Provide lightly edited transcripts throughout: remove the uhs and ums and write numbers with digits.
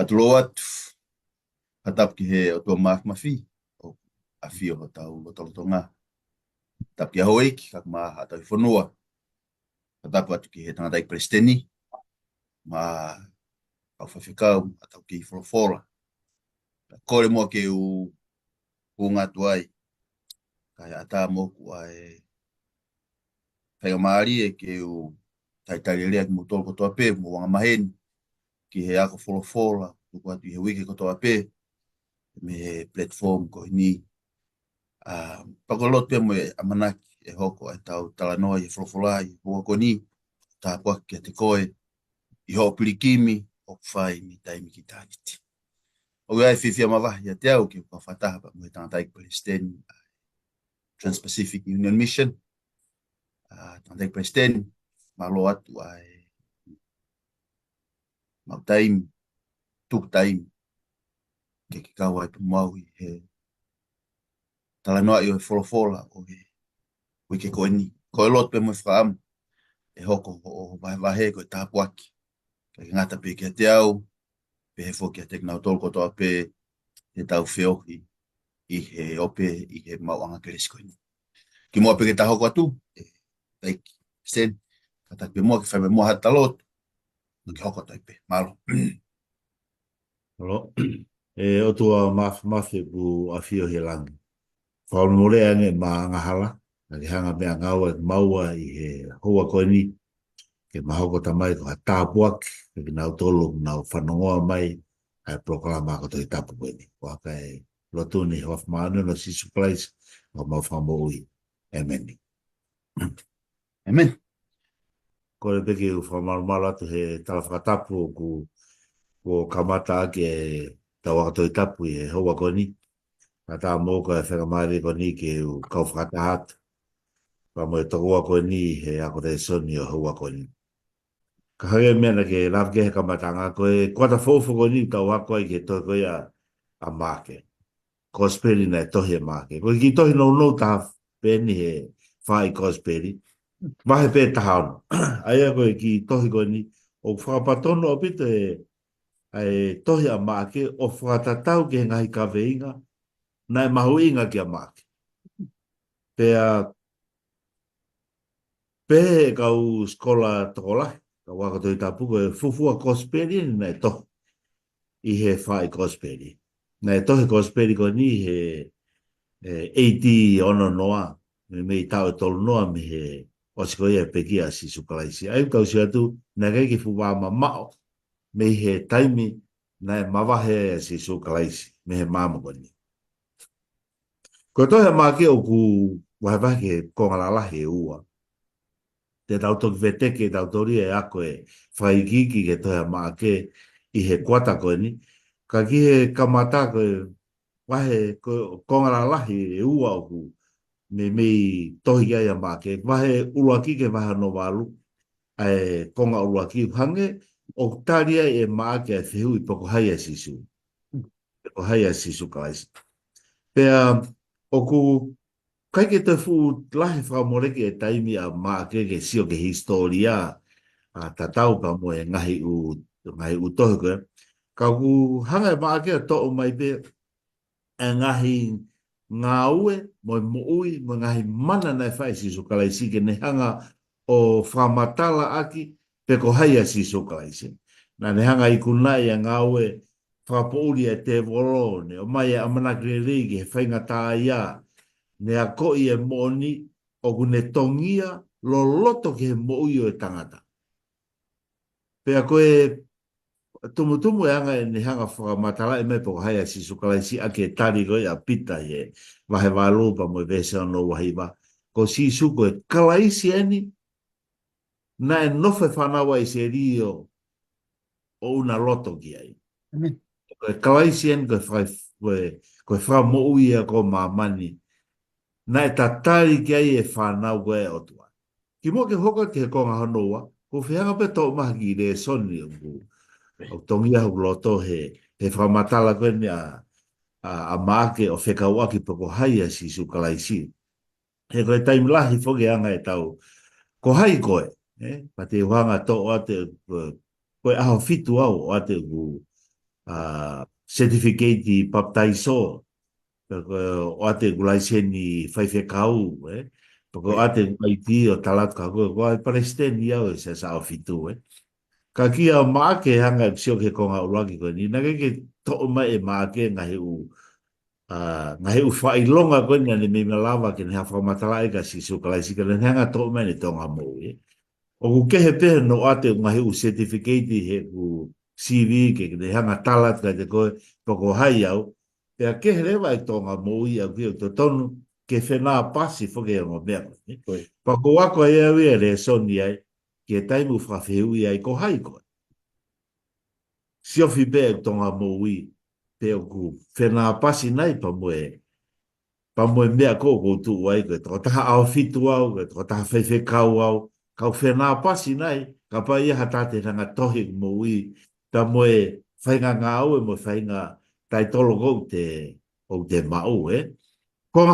Matloat, hatap ki he o tō mafi, o afi o tau o talotonga. Hatap ki ahoik, kak ma hatau i whanua. Hatap atu ki he tangata i Presteni, ma kau whawhikau, hatau ki wholofora. Kore mua ke u ngatu ai, kai ata moku ai, whainga maari e ke u taitari lea ki mo tolo kotoa pē, mo wanga maheni, ki he ako wholofora, tuku atu i he wiki kotoa pē, me he platform ko ni. Pakolot pe mo e amanaki e hoko ai tau talanoa i wholofora i hua ko ni, tā pua ki te koe, i ho pirikimi, o whai mi taimi ki tāniti. O ai whiwhia mawahi a te au ki o whataha pa mo e tangata i Palestine, Trans-Pacific Union Mission, tangata i Palestine, malo atu ai mau taimi, tuk taimi, ke ki kau ai pa mau i he talanoa i o wholofora o he wike koe ni. Koe lot pe mo i whaamu, e hoko o wahe koe tāpuaki. Ke ngata pe ki te au, pe he whoki a te knau tolu kotoa pe he tau whiohi i he ope i he mauanga keresi koe ni. Ki mua pe ke ta hoko atu, taiki, sen, kata pe mua ki whai mua hata lot, no ki hoko tai pe, malo. Alo, o tua mafi ku afio he langi. Whaumore ange ma ngahala, na ki hanga mea ngaua ki maua i he hoa koe ni, ke mahoko tamai ko ha tāpuak, ke ki nau tolu, nau whanongoa mai, ai proklama ko toi tapu koe ni. Wa kai lotuni hof maanu no sisu place, o mau whambo ui. Amen. Amen. Kore peke u whamarumara atu he talawhakatapu ko kamata ake tawaka toi tapu i he hoa koe ni. Ka tā mōka e whakamari ko ni ke u kau whakatahatu. Ka mo e tokoa koe ni he ako te soni o hoa koe ni. Ka hage mena ke rafke he kamatanga koe kuata fōwhu koe ni tau hako ai ke toi koe a māke. Kosperi na e tohi a māke. Koe ki tohi nou nou taha pēni he whai kosperi. Mahe pē taha ono. Aia koe ki tohi koe ni o whakapatono o pito e tohi a māke o whakatatau ke ngahi kaweinga. Na e mahu inga ki a māke. Pea e kau skola tokolahi. Ka waka toi tapuko e fufua kosperi na e tohi. I he whai kosperi. Na e tohi kosperi ko ni he 80 ono noa. Me mei tau e tolu noa me he osiko ia pekia si sukalaisi. Ai kau si atu na kei ki fuwa ma mao. Me he taimi na e mawahe si sukalaisi. Me he mamo ko ni. Ko tohi a māke o ku wahewahe ke kongalalahi e ua. Te tautoki weteke, tautori e ako e whaikiki ke tohi a māke i he kuata koe ni. Ka ki he kamata koe wahe kongalalahi e ua o ku me mei tohi ai a māke. Wahe uluaki ke wahe no walu. E konga uluaki hange o taria e māke e whihu i poko haia sisu. Poko haia sisu kaisi. Pea o ku kai ke te fu lahi whamoreke e taimi a māke ke sio ke historia a tatau pa mo e ngahi u tohi koe. Ka ku hanga e māke a to'o mai pe e ngahi ngā ue mo ui mo ngahi mana nei whai si sukalaisi ke ne hanga o whamatala aki pe ko haia si sukalaisi. Na ne hanga i kunai a ngā ue whapouri e te volo ne o mai e amanakire rigi he whainga tā ia ne a koi e moni o kune tongia lo loto ke he moui o e tangata. Pea koe tumutumu e anga e ne hanga whakamatala e mai poko haia si sukalaisi ake tari koe a pita e wahe walupa mo e vese ano wahiwa. Ko si suko e kalaisi eni na e nofe whanawa i se rio o una loto ki ai. Koe kalaisi eni koe wha moui a ko mamani na e tatari ki ai e whanau koe o tua. Ki mo ke hoka ke he konga hanoa, ko whianga pe tō maha ki re soni o tongia hu loto he whamatala koe ni a māke o whekau aki poko haia si sukalaisi. He koe taimlahi whoke anga e tau, ko hai koe, pa te whanga tō ate, koe aho fitu au o ate ku certificate i baptaiso. O ate gulai seni whaiwhe kau, Pako ate mai ti o talat ka koe, ko ai palestini au se sa o fitu, Ka kia maake hanga sio ke konga ulaki koe ni, nake ke to mai e maake ngahi u whailonga koe ni ane me malawa ke neha whamatala e ka si sukalai si ka hanga to mai ni tonga mo, O ku kehe pehe no ate ngahi u certificate he ku CV ke ne hanga talat ka te koe, pako hai au, Pea ke rewa i tonga moi au ki to tonu ke whenā pasi whoke o mea. Pako wako e au e re soni ai ke taimu whawhehu i ai ko hai koe. Siofi pe tonga moi pe o ku whenā pasi nei pa moe mea ko tu ai koe. Toko taha au fitu au, toko taha whaiwhe kau au, kau whenā pasi nei, ka pa ia hatate ranga tohi moi, pa moe whainga ngā au e moe whainga tai tolo o te mau, Konga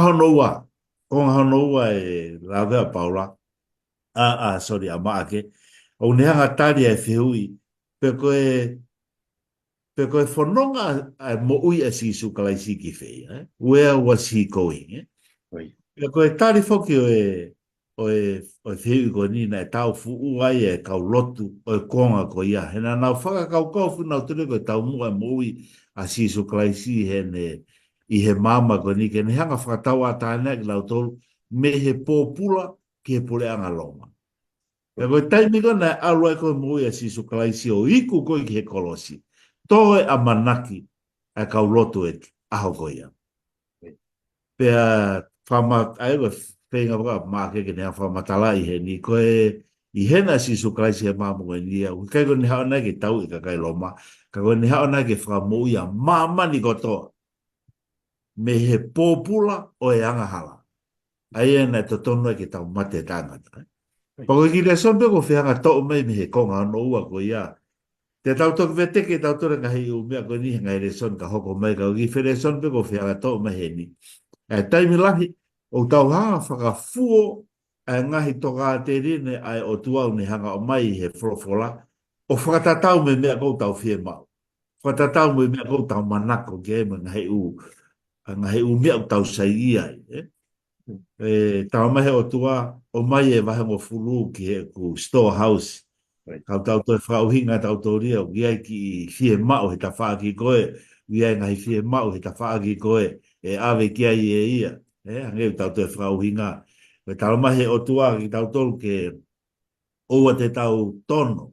honoua e rawea paura. Sorry, a maake. O neanga tari e whihui, pe koe whanonga mo ui a sisu kalaisi ki whei, Where was he going, Pe koe tari whoki o e whihui ko nina e tau fuu ai e kau lotu o e konga ko ia. Hena nau whaka kau kofu nau tune koe tau mua mo ui a sisu kalaisi i he mama ko ni ke ne hanga whakatau a tāna ki lau tolu me he pōpula ki he pule anga longa. Pe koe taimi kona e alu ai koe mui a sisu kalaisi o iku koe ki he kolosi. Toe a manaki a kau lotu e aho koe ia. Pea whama aiwa whenga waka maake ke nea whamatala i he ni koe i hena sisu kalaisi he mamu e ni au. Kai koe ni hao nai ke tau i ka kai loma. Kai koe ni hao nai ke whakamui a mamani kotoa. Me he pōpula o e angahala. Ai e nei to tonu e ke tau mate tāngata. Pako ki le son peko whianga tau mai me he konga ano ua ko ia. Te tau toku vete ke tau tora ngahi u mea ko ni ngai le son ka hoko mai ka uki where son peko whianga tau mai he ni. E taimi lahi o tau haa whakafuo e ngahi toka te rine ai o tuau ni hanga o mai he wholofola. O whakatatau me mea kou tau whie mau. Whakatatau me mea kou tau manako ke e ngahi u. Ngahi u mea o tau sai ia. Tau mahe o tua, o mai e wahe mo fulu ki he ku storehouse. Kau tau toi whauhinga tau tau ria, uiai ki fie mao he ta whaa ki koe, uiai ngahi fie mao he ta whaa ki koe, e awe ki ai e ia. Hangeu tau toi whauhinga. Tau mahe o tua ki tau tolu ke oua te tau tono.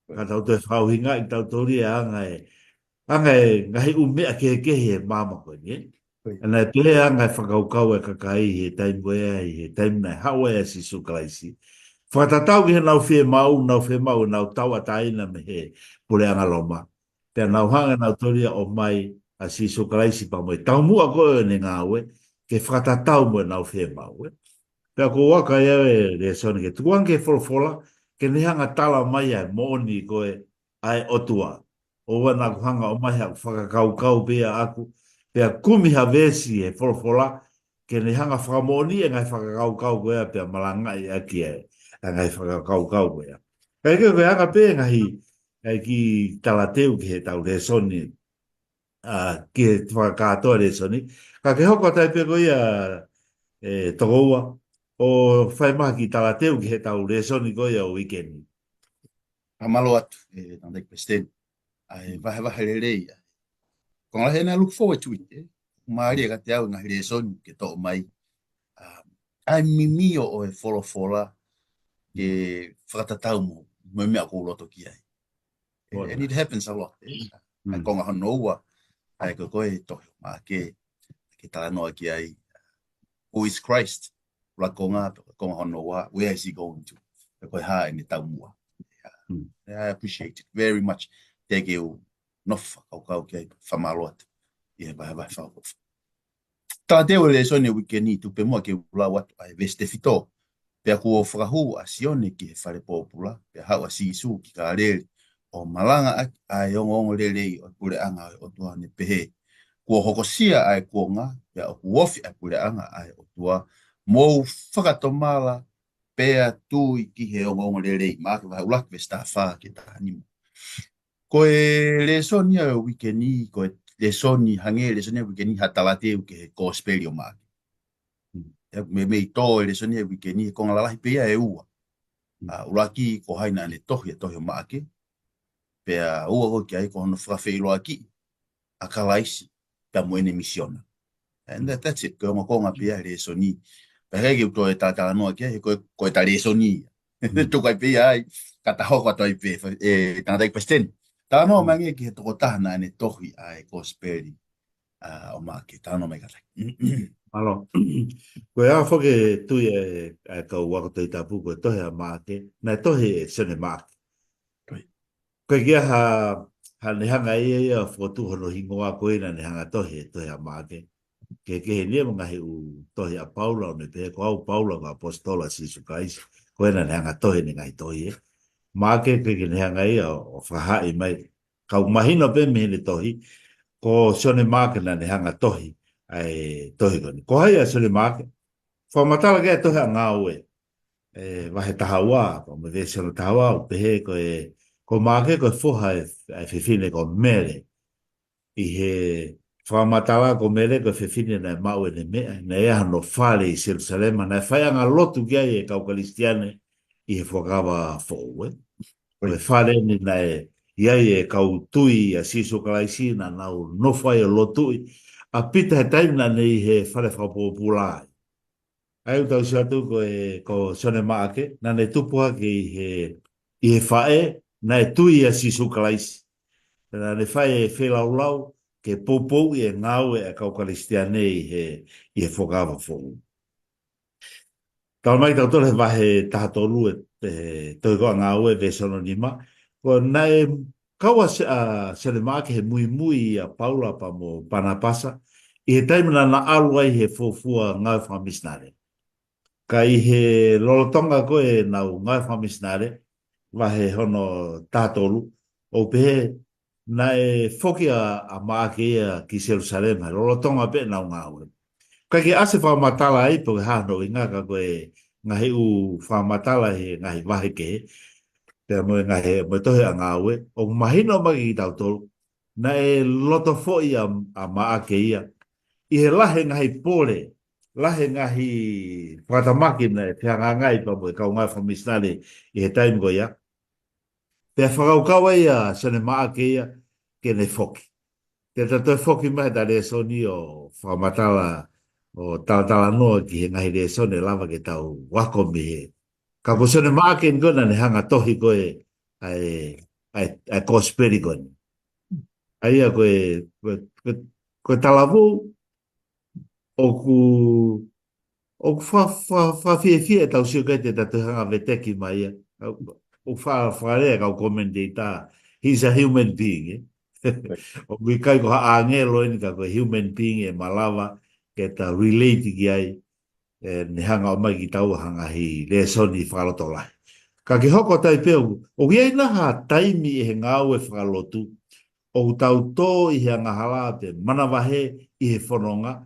Ka tau toi whauhinga ki tau tau ria anga e ngahi u mea ke he mama koe ni. Ana e pele anga e whakaukau e kakai he taimu e he taimu nei hawa e si sukalaisi. Whakatatau ki he nau whee mau, nau tau a taina me he pule anga loma. Te nau hanga nau toria o mai a si sukalaisi pa moe. Tau mua koe ne ngā ue, ke whakatatau moe nau whee mau. Pea ko waka e re soni ke tukuang ke wholofola, ke ne hanga tala mai ai mooni koe ai otua. O wana kuhanga o mai hau whakakaukau pia aku, Pea kumi ha vesi e wholofola, ke ne hanga whakamoni e ngai whakakaukau koea, pea malangai aki e ngai whakakaukau koea. Kai koe koe hanga pē ngahi, ki talateu ki he tau resoni, ki he whakakatoa resoni, ka ke hoko tai pē koe toko ua, o whaimaha ki talateu ki he tau resoni koea o weekendi. Amalo atu, tandai President, ai vahe lelei, Konga hena look forward to it. Maari e kate au ngahi reson ke tō mai. Ai mimio o e wholofola ke whakatatau mo mea kou loto ki ai. And it happens a lot. Ai konga hono ua, ai koe tohi maa ke tala noa ki ai. Who is Christ? Ula konga hono ua, where is he going to? Koe haa ni tau mua. I appreciate it very much. Te ke u nofa kau ke whamalo atu. I he vai whao. Tā te o le sone wikeni tu pe mua ke ula watu ai veste fito. Pea kua whakahu a sione ki he whare pōpula. Pea hau a sisu ki ka rele. O malanga ai ongo lelei o pule anga o tua ne pehe. Kua hokosia ai kua ngā. Pea o kuofi ai pule anga ai o tua. Mou whakatomala pea tu i ki he ongo lelei. Maa ke vai ulak vesta wha ke ta animo. Ko e le sonia o wikeni, ko e le soni hange le sonia wikeni hatalate u ke gospel o ma. Me i tō e le sonia wikeni ko ngalahi pea e ua. Uraki ko haina le tohi o ma ke. Pea ua ko ki ai ko hono whawhi loa ki. A kalaisi, pea moene misiona. And that's it. Ko ngā pea le soni. Pea hege u tō e tātala noa kia, ko e ta le soni. Tukai pea ai, kata hoko atoi pe, tātai pasten. Tāno mangi ki he toko tahana ane tohi ai gospeli o maa ki tāno mai katai. Alo, koe a whoke tui e kau wako tei tapu koe tohe a maake, nei tohe e sene maake. Koe kia ha nehanga ia whotu hono hingoa koe na nehanga tohe a maake. Ke he nia mga he u tohe a Paula o ne pehe ko au Paula ka apostola sisu kaisi. Koe na nehanga tohe ni ngai tohe. Maake ke nehanga ia o whahai mai. Kau mahino pe mehene tohi, ko sone maake na nehanga tohi. Ai tohi koni. Ko hai a sone maake. Whamatala kia tohi a ngāue. Wahe tahawa, ko me vese no tahawa, o pehe ko maake ko foha e whiwhine ko mere. I he whamatala ko mere ko whiwhine na maue ne mea. Na ea no whare i Jerusalema. Na whaianga lotu kia i e kau kalistiane i he whakawa fōue. Ko e whare ni na iai e kau tui a siso kalaisi na nau no whai o lotui. A pita he taimina nei he whare whapopulai. Ai utau si atu ko sone maake, na ne tupua ki i he whae, na e tui a sisu kalaisi. Na ne whae e whelaulau, ke popou i e ngau e kau kalistiane i he whokawa whoku. Tau mai tau tole wahe tahatolu e toi koa ngau e vesono nima, ko na e kaua sone maake he mui a Paula pa mo Panapasa, i he taimina na alua i he fōfua ngau whamisnare. Ka i he lolotonga koe nau ngau whamisnare, wahe hono tātolu, o pehe na e whoki a maake ia ki Jerusalem, lolotonga pe nau ngau. Ka ki ase whamatala ai po ke hano i ngaka koe ngahi u whamatala he ngahi wahe ke he, pia moe ngahi moe tohe a ngau e, o mahino magi ki tautolu, na e loto foi a maake ia, i he lahe ngahi pole, lahe ngahi whatamaki na te hangangai pa mo e kau ngai whamisnare i he taim ko ia. Pea whakaukawa ia sane maake ia ke ne whoki. Te tatoi whoki mai ta rea soni o whamatala o talatala noa ki he ngahi rea soni lava ke tau wako mi he. Ka ko sane maake ni kona ne hanga tohi koe ai kosperi kone. Aia koe talavu o fa fie tau sio kai te tatu hanga veteki mai ia. O fa rea kau commentator, he's a human being. O mi kai ko angelo ni ka ko human being e malawa ke ta relate ki ai ne hanga o mai ki tau hanga hi le soni whalotola. Ka ki hoko tai peu, o iei naha taimi e he ngau e whalotu, o tau tō i he angahala te manawahe i he whanonga.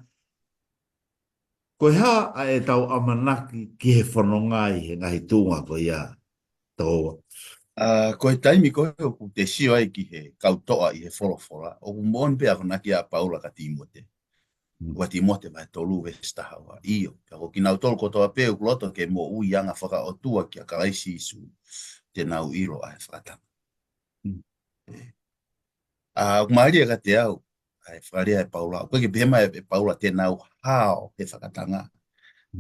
Ko hea a e tau amanaki ki he whanonga i he ngahi tūnga ko ia tōa. Ko he taimi ko o te sio ai ki he kautoa i he wholofora. O mon pea ko naki a Paula ka Timote. Ua Timote mai tolu vestahawa. Iyo. Ka ko ki nau tolu kotoa peu kuloto ke mo ui anga whaka o tua ki a karaisi isu te nau iro a he whakatanga. Kumaharia ka te au. Ai whakaria e Paula. Koe ki pehema e Paula te nau hao he whakatanga.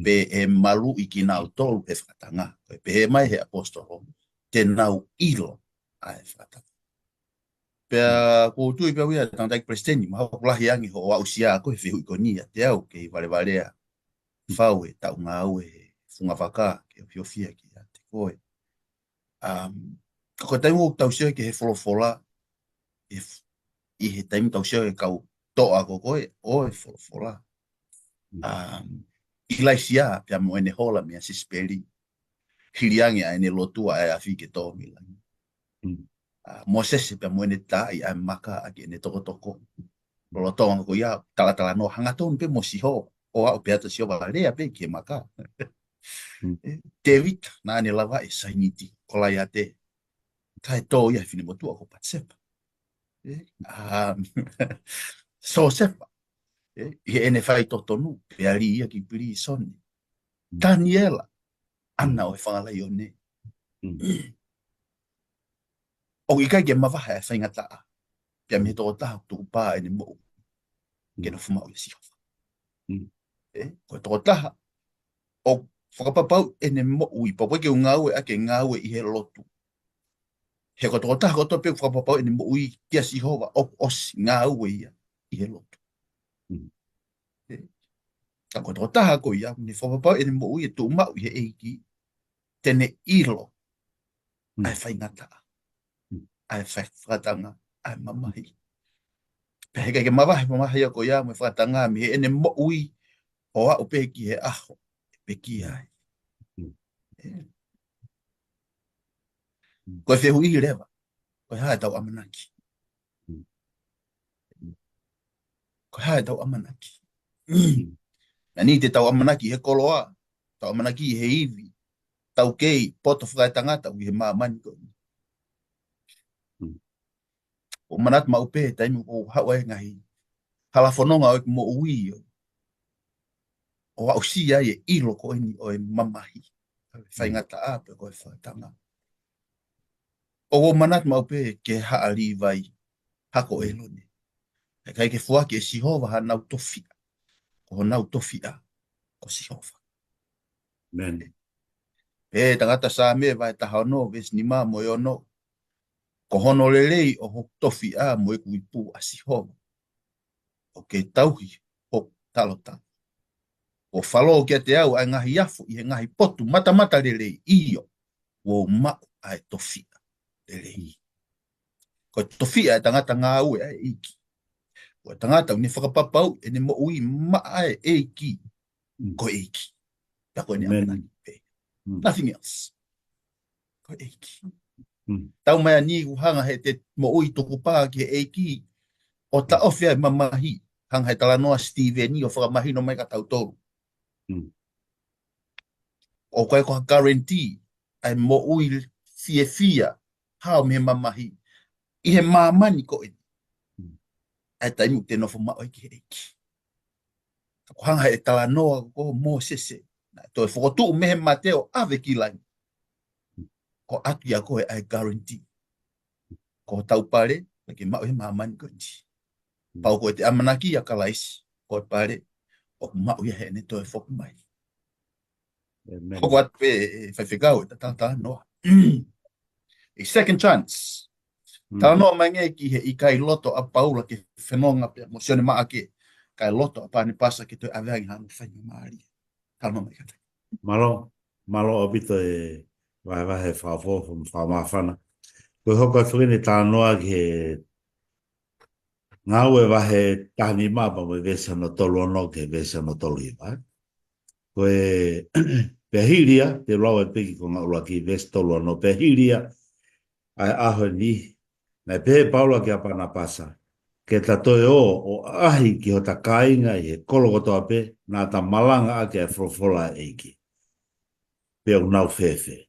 Pe e malu i ki nau tolu he whakatanga. Koe pehema he apostolo. Te nau ilo a he whakatanga. Pea ko tui pia wia tantai presteni. Maha kulahi angi ho wa usia ko he whihu ikonia. Te au ke i valevarea. Whau e tau ngā au e funga whaka. Ke o fiofia ki a te koe. Ko taimu tau sio ke he wholofola. I he taimu tau sio ke kau toa ko koe. O he wholofola. I laisia pia mo ene hola mea sispeli. Hiriangi a ene lotua e a whike tō mila. Moses pia mo ene tā i a maka a ki ene toko toko. Lolo tonga ko ia talatala no hangatonu pe mo siho. O au pe ata siho valea pe ki e maka. David na ane lava e sainiti. Kolai ate. Kai tō ia whine motua ko patsepa. So sefa. I ene fai totonu, pe ali ia ki piri soni. Daniela, ana o e whangala i o ne. O i kai ke mawaha e whainga taa. Pia me tō taha tuku pā ene mo. Ke no fuma o le si hawa. Ko tō taha. O whakapapau ene mo ui. Papai ke ungaue ake ngaue i he lotu. He ko tō taha ko tō pe whakapapau ene mo ui kia si hova. O osi ngaue ia i he lotu. Ka ko tō taha ko ia. Ne whakapapau ene mo ui e tō mau i he eiki. Tene ilo. Ai whainga taa. Ai whakatanga. Ai mamahi. Peheka ke mawahe mamahi a ko ia me whakatanga me he ene mo ui. O a upe ki he aho. Peki ai. Ko e whehui i rewa. Ko e hae tau amanaki. Ko e hae tau amanaki. Na ni te tau amanaki he koloa. Tau amanaki he iwi. Tau kei poto whakai tangata ui he maamani ko. O manat ma upe taimi o hawa e ngahi. Halafononga o e mo ui o. O au si ai e ilo ko ini o e mamahi. Whaingata ape ko e whakatanga. O manat ma upe ke haari vai. Hako e lone. E kai ke fuaki e sihova ha nau tofia. Ko nau tofia. Ko sihova. Mene. E tangata sa me vai taha no ves ni ma mo yo no. Ko hono lelei o ho tofia mo e kuipu a sihova. O ke tauhi o talota. O falo ke te au ai ngahi afu i he ngahi potu mata mata lelei iyo. O ma ai tofia lelei. Ko tofia e tangata ngā ue ai iki. Ko tangata ni whakapapau e ne mo ui ma ai eiki. Ko eiki. Tako ni amanaki pe. Nothing else. Ko eiki. Tau mai ni uhanga he te mo ui tuku pā ki he eiki. O ta ofia mamahi. Hanga he tala noa Steven ni o whakamahi no mai ka tau toru. O koe ko guarantee ai mo ui fia hao me mamahi. I he mamani ko e. Ai taimu te nofo mao ki he eiki. Ko hanga he tala noa ko mo sese. To e whakotu mehe mateo ave ki lai. Ko atu ia koe ai guarantee. Ko tau pare, ke mao he mamani ko ti. Pau ko te amanaki a kalaisi. Ko pare, o mao ia he ne to e whoku mai. Ko atu pe whaiwhikau e tata noa. A second chance. Tala noa mai nge ki he i kai loto a paula ke whenonga pe mosione maa ke. Kai loto a pane pasa ke toi aveangi hanu whainga maari. Tala noa mai kata. Malo obito e vai he whawho whamawhana. Koe hoka whukene tā noa ki he ngā ue wahe tahani māpa mo vesa no tolu ono ke vesa no tolu i vai. Koe pehiria, te rawa e peki ko ngā ura ki vesa tolu ono pehiria ai aho ni. Nei pehe paula ki apana pasa. Ke tatoe o ahi ki ho ta kāinga i he kolokoto ape nā ta malanga ake e wholofola eiki. Pe o nau whewhe.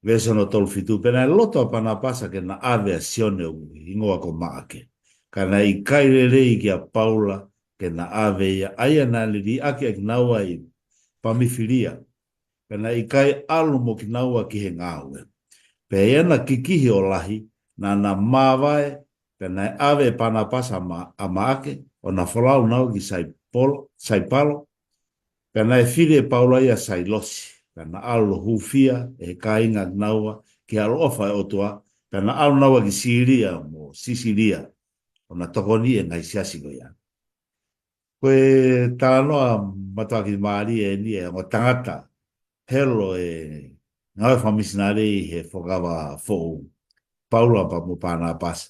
Vesa no tolu fitu, pena loto apana pasa ke na ave a sione u ingoa ko maake. Ka na i kaire rei ki a paula ke na ave ia aia na liri ake a ki naua i pamifiria. Pena i kai alu mo ki naua ki he ngāue. Pe ena kikihi o lahi na na mawae pena i ave pana pasa a maake o na wholau nau ki sai palo. Pena i whire paula ia sai losi. Pena alo hufia e kainga naua ki alo ofa e otua. Pena alo naua ki Siria mo Sisilia. O na tokoni e ngai siasi ko ia. Koe tala noa matua ki maari e ni e o tangata. Helo e ngau whamisinare he whokawa fōu. Paula pa mo pāna pasa.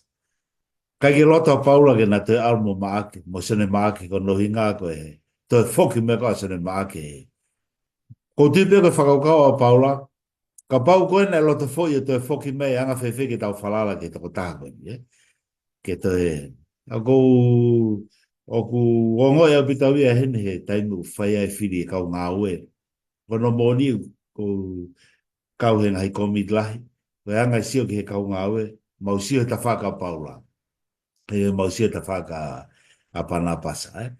Kai ke loto paula ke na te almo maake. Mo sene maake ko nohi ngā koe he. Toi whoki me koa sene maake he. Ko tipe koe whakaukau a paula. Ka pau koe na loto fōi e toi whoki me anga whewhe ke tau whalala ke toko taha koe ni. Ke toi ako oku ongo e apitau ia hene he taimu whai ai whiri e kau ngā ue. Kono mōni ko kau he ngahi komit lahi. Koe anga sio ki he kau ngā ue. Mau sio ta whaka paula. e mausia ta whaka a pana pasa,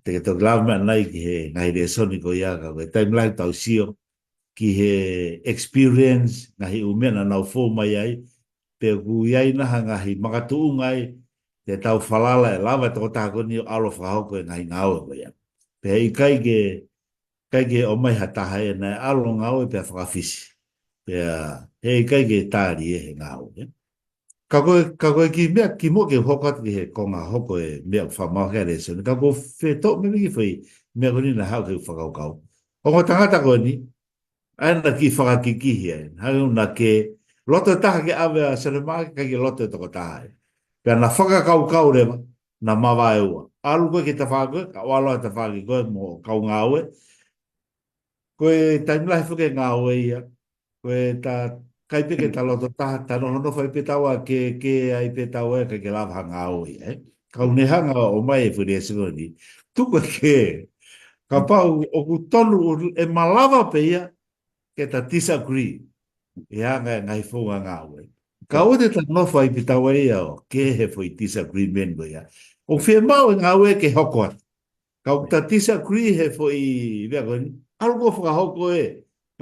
Te to lau mea nai ki he ngai re soni ko ia ka koe time lai tau sio ki he experience ngahi umena nau fō mai ai pe ku iai naha ngahi makatu ungai te tau whalala e lawa toko tāko ni o alo whahoko e ngahi ngāo e koe ia. Pe hei kai ke o mai hataha e nai alo ngāo e pe whakawhisi. Pe hei kai ke tāri e he ngāo e. Ka koe ki mea ki mo ke hokat ki he konga hoko e mea whamau hea re soni. Ka koe whetau me ki whai mea koni na hao ke whakaukau. Ongo tangata koe ni, aina ki whakakiki hea. Hai una ke loto taha ke awe a Saremaa kai ke loto toko taha e. Pea na whakakaukau rewa, na mawa e ua. Alu koe ke ta whakoe, ka waloa ta whaki koe mo kau ngā oe. Koe taimlahi whuke ngā oe ia. Koe ta kai peke ta loto taha, ta noho whai pe taua ke ai pe taua e ke lawa hanga oi, Kau ne hanga o mai e whiri e singo ni. Tuko ke, ka pau o ku tonu e malawa pe ia, ke ta disagree, e hanga e ngai whunga ngā oi. Ka ode ta noho ai pe taua ia o, ke he whai disagreement ko ia. O whia mau e ngā oi ke hoko atu. Kau ta disagree he whai, vea koe ni, alu ko whakahoko e,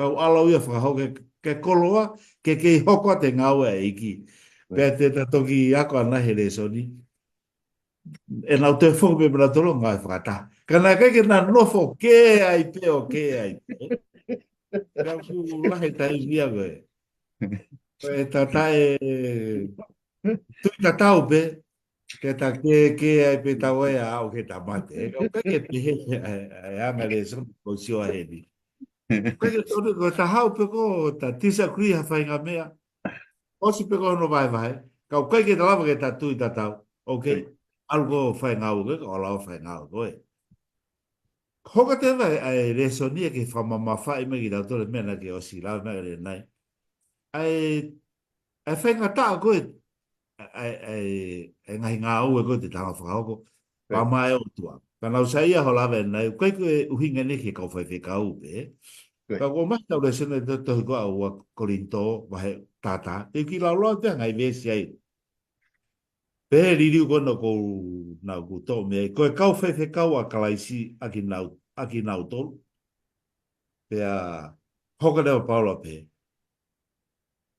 kau alau ia whakahoko ke koloa, ke hoko te ngāua e iki. Pea te ta toki ako ana he re soni. E nau te whongu me mena tolo ngai whakata. Kana kai ke nā nofo ke ai pe o ke ai pe. Kau ku lahe tai mia koe. E ta tae tui ta tau pe. Ke ta ke ai pe tau e au ke ta mate. Kau kai ke pe he anga re soni ko sio a he ni. Kai ke tonu ko ta hau pe ko ta disagree ha whainga mea. Osi pe ko no vai. Kau kai ke talawa ke ta tui ta tau. Ok. Algo whai ngau ke, o lau whai ngau koe. Hoka te vai ai resonia ke whamama whai me ki tau tole mena ke osi lau mea re nai. Ai whai ngata koe, ai ngai ngau e koe te tanga whakahoko. Pama e o tua. Kana usai a ho lawe nai, kai koe uhinga ne ke kau whai whekau pe. Ka ko mai tau resone te tohi koa ua korinto wahe tata. E ki lau loa te ngai vesi ai. Pe ririu kono ko nau ku tō mea. Koe kau whewhe kau a kalaisi aki nau tolu. Pea hoka rewa paula pe.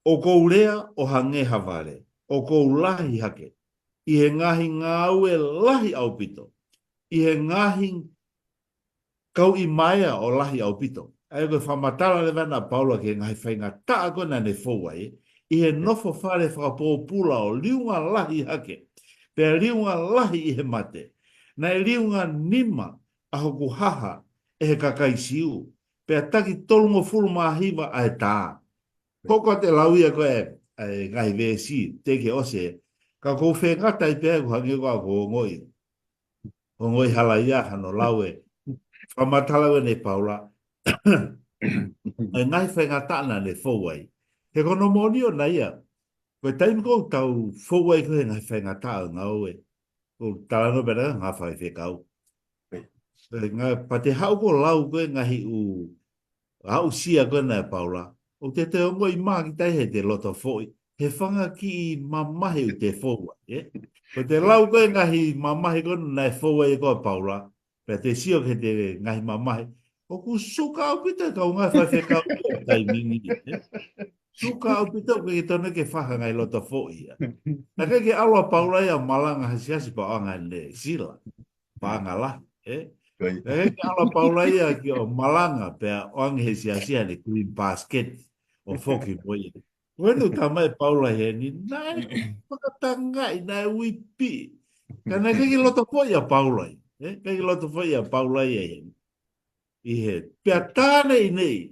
O kou rea o hange haware. O kou lahi hake. I he ngahi ngāu e lahi au pito. I he ngahi kau i maia o lahi au pito. Ai koe whamatara le vana paula ke ngahi whainga taa kona ne fōwai. I he nofo whare whakapōpula o liunga lahi hake. Pea liunga lahi i he mate. Nei liunga nima a hoku haha e he kakai siu. Pea taki tolungo fulu mahiwa a he tā. Koko te lauia koe e ngahi vesi, te ke ose. Ka kou whengata i pēku hangi koa ko ngoi. O ngoi hala ia hano laue. Whamatalawe ne paula. Ai ngai whengata na ne fōwai. He kono moni o na ia. Koe taimi kou tau fōwai koe ngai whengata o ngau e. Ko talano bera ngā whai whekau. Pa te hau ko lau koe ngahi u hau sia koe na paula. O te te ongo i maa ki tai he te loto fōi. He whanga ki mamahi u te fōwai. Ko te lau koe ngahi mamahi koe na fōwai koe paula. Pea te sio ke te ngahi mamahi. O ku suka au pita kau ngai whai whekau tai mingi. Suka au pita ke tone ke whaka ngai loto fōi. Na ke awa paula ia malanga hasiasi pa anga ne sila. Paanga la. Na ke awa paula ia ki o malanga pea oange hasiasi ne kui basket o foki moi. Wenu tamai paula he ni nai whakatangai nai uipi. Kana ke loto fōi a paula. Ke loto fōi a paula ia he. I he pea tāne i nei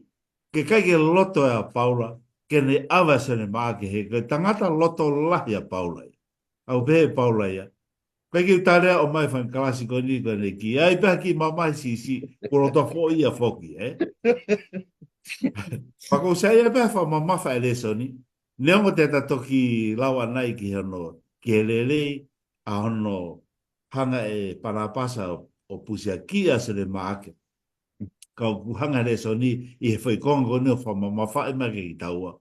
ke kai ke loto a paula ke ne awasa ne maa ke he ke tangata loto lahi a paula au pehe paula ia kai ke utarea o mai whan kalasiko ni ko ne ki ai peha ki mamai si ko loto fo ia foki pako sa ia peha wha mamafa e leso ni neongo te toki lawa nai ki hono ki helele a hono hanga e parapasa o pusia kia se ne maa ke kau kuhanga le so ni i he whai kongo ni o whamama whae mage i taua.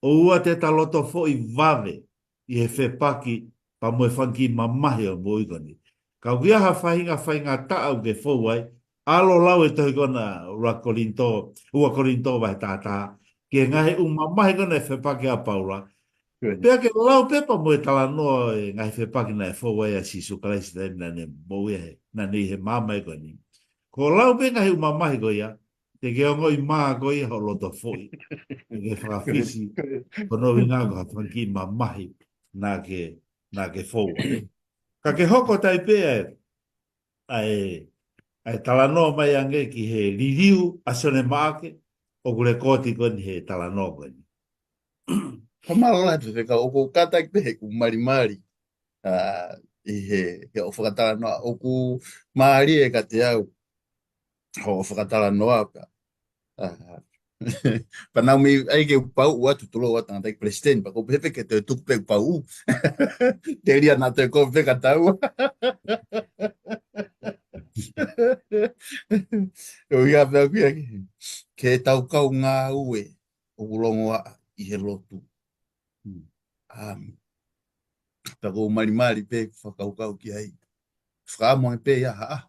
O ua te taloto fo i vave i he whepaki pa mo fanki mamahi o mo ikoni. Ka wia ha whainga ta au ke fowai, alo lau e tohi kona ua korinto vai tata, ke ngahe mamahi kona e whepake a paura. Pea ke lau pepa mo e tala noa e ngahe whepake na e fowai a sisu kalaisi taimi na ne mo he, na ne he mama ikoni. Ko lau pe ngahe mamahi ko ia, te ke ongo i maa ko ia ho loto foi. Te ke whakawhisi, kono i ngā ko whanki mamahi na ke fowai. Ka ke hoko tai pēa ai talanoa mai ange ki he liliu asone maake o kule koti koni he talanoa koni. Kamala te wheka o ko kata ki pehe ku marimari. I he o whakatala noa. O ku maari e ka te au. O whakatala noa ka. Panau mi ai ke pau ua tutulo ua tanga taiki president. Pa ko pepe ke te tuku pe pau. Te ria na te ko peka tau. O ia pia kia ki. Ke tau kau ngā ue. O ulongo a i he lotu. Ta ko marimari pe whakaukau ki ai. Whakaamo e pe ia haa.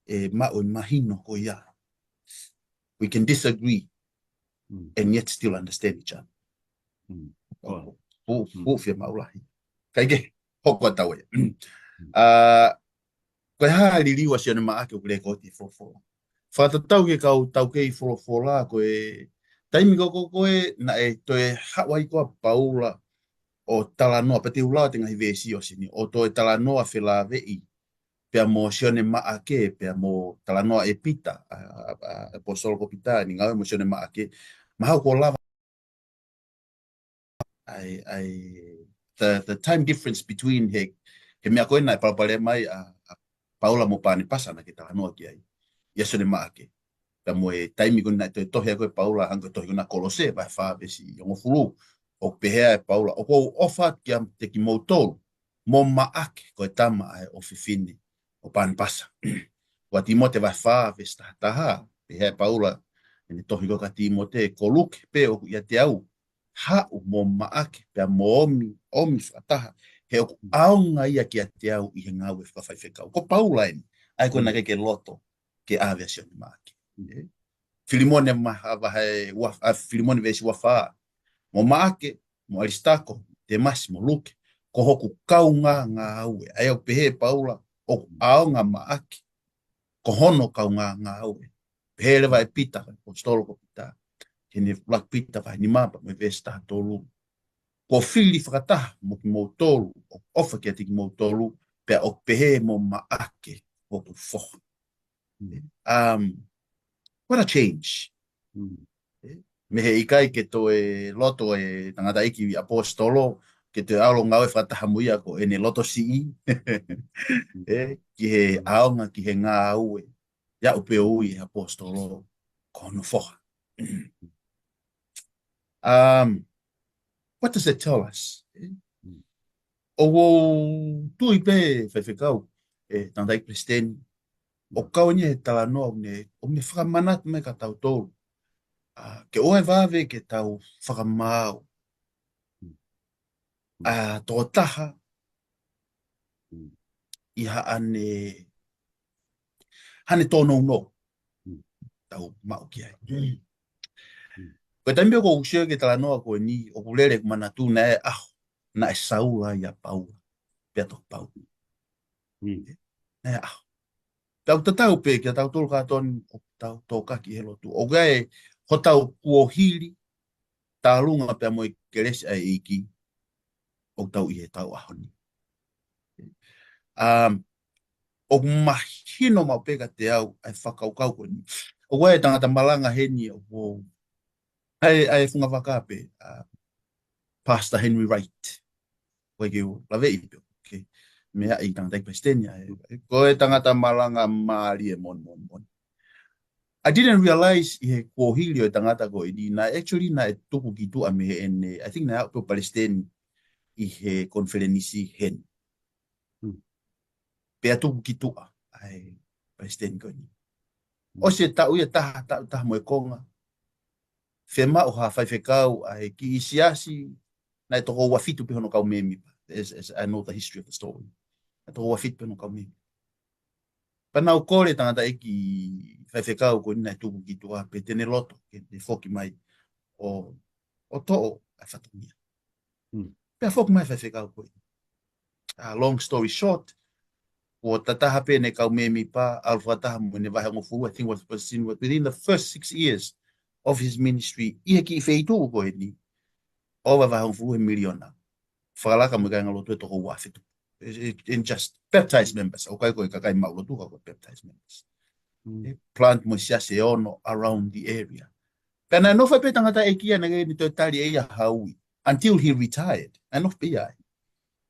E mao i mahino ko ia. We can disagree and yet still understand each other. Fu fia maulahi. Kai ke hoko tau e. Koe haa ririwa sione maake o kule koti fofo. Whatatau ke kau tau kei fofo la koe taimi koko koe na e toe hawai koa paula o talanoa, pati ula te ngahi vesi o sini, o toi talanoa whila vei, pia mo sione maake, pia mo talanoa e pita, e posolo ko pita, ni ngawe mo sione maake, mahau ko lava, the time difference between he mea koe nai palapale mai paula mo pani pasa na ke talanoa ki ai, ia sione maake, pia mo e taimi koe nai toi tohea koe paula, hanko tohi kuna kolose, vai wha vesi, yongo fulu, o pehea e paula, o kou ofa ki am te ki moutolu, mo maake koe tama ai o fifini, o pan pasa. Wa timote vai wha vesta taha, pehea e paula, ene tohi koka timote, ko luke pe o ia te au, hau mo maake, pea mo omi whataha, he o aunga ia ki a te au i he ngau e whawhaiwhekau. Ko paula eni, ai koe nake ke loto, ke ave sioni maake. Filimone maha vahe, Filimone vesi wafaa, mo maake, mo Aristako, te masi, mo luke, ko hoku kau ngā aue, ai au pehe paula, o ao ngā maake, ko hono kau ngā aue, pehe lewa e pita, ko stolo ko pita, kene lak pita vai ni mapa, me vesta tolu, ko fili whakataha, mo ki mou tolu, o ofa ki ati ki mou tolu, pea o pehe mo maake, o tu foho. What a change. Me he ikai ke to e loto e tangata iki apostolo ke te alo ngau e whataha muia ko e ne loto si ki he aonga ki he ngā aue ia upe ui e apostolo kono foha. What does it tell us? O tui pe whaiwhekau e tangata iki presteni o kauni e tala noa o me whakamanat me ka tau tolu. Ke oe vave ke tau whakamau. Tō taha i hane tōnou no. Tau mau ki ai. Koe taimio ko usio ke tala noa koe ni o kulere manatu na e aho na e saula i a pau. Pea tō pau. Na e aho. Tau tatau pe kia tau tolu kātoni o tau tō kaki he lotu. O gai ho tau kuohili tā lunga pia moi keresi ai iki o tau i he tau ahoni. O mahino mau peka te au ai whakaukau ko ni. O gai tangata malanga heni o ai funga whakape Pastor Henry Wright. Koe ki o lawe i pio. Mea i tangata i Pestenia. Koe tangata malanga maari e mon. I didn't realize i he kuohili o tangata ko i di na actually na e tuku ki tu ame he ene. I think na au Palestine i he konferenisi hen. Pea tuku ki tu ai Palestine ko ni. O se tau ia taha mo e konga. Fema o ha whaiwhekau ai ki isiasi na e toko wafitu pe hono kau memi pa. as I know the history of the story. Ato wa fit peno kami. Pana o kore tangata e ki whaiwhekau ko ina e tuku ki tua pe tene loto ke te whoki mai o to'o a whatungia. Pea whoki mai whaiwhekau ko ina. Long story short, o tataha pene kau me mi pa alfa taha mo ne vahe ngofu, I think was within the first 6 years of his ministry, ia ki wheitu ko ni o wa vahe ngofu e miliona. Whakalaka mo kai ngalotu e toko wafitu. In just baptized members. O kai koe kakai maulotu ka koe baptized members. Plant mo sia se ono around the area. Pena no fa pe tangata e kia na ni to tali e haui until he retired. And of PI.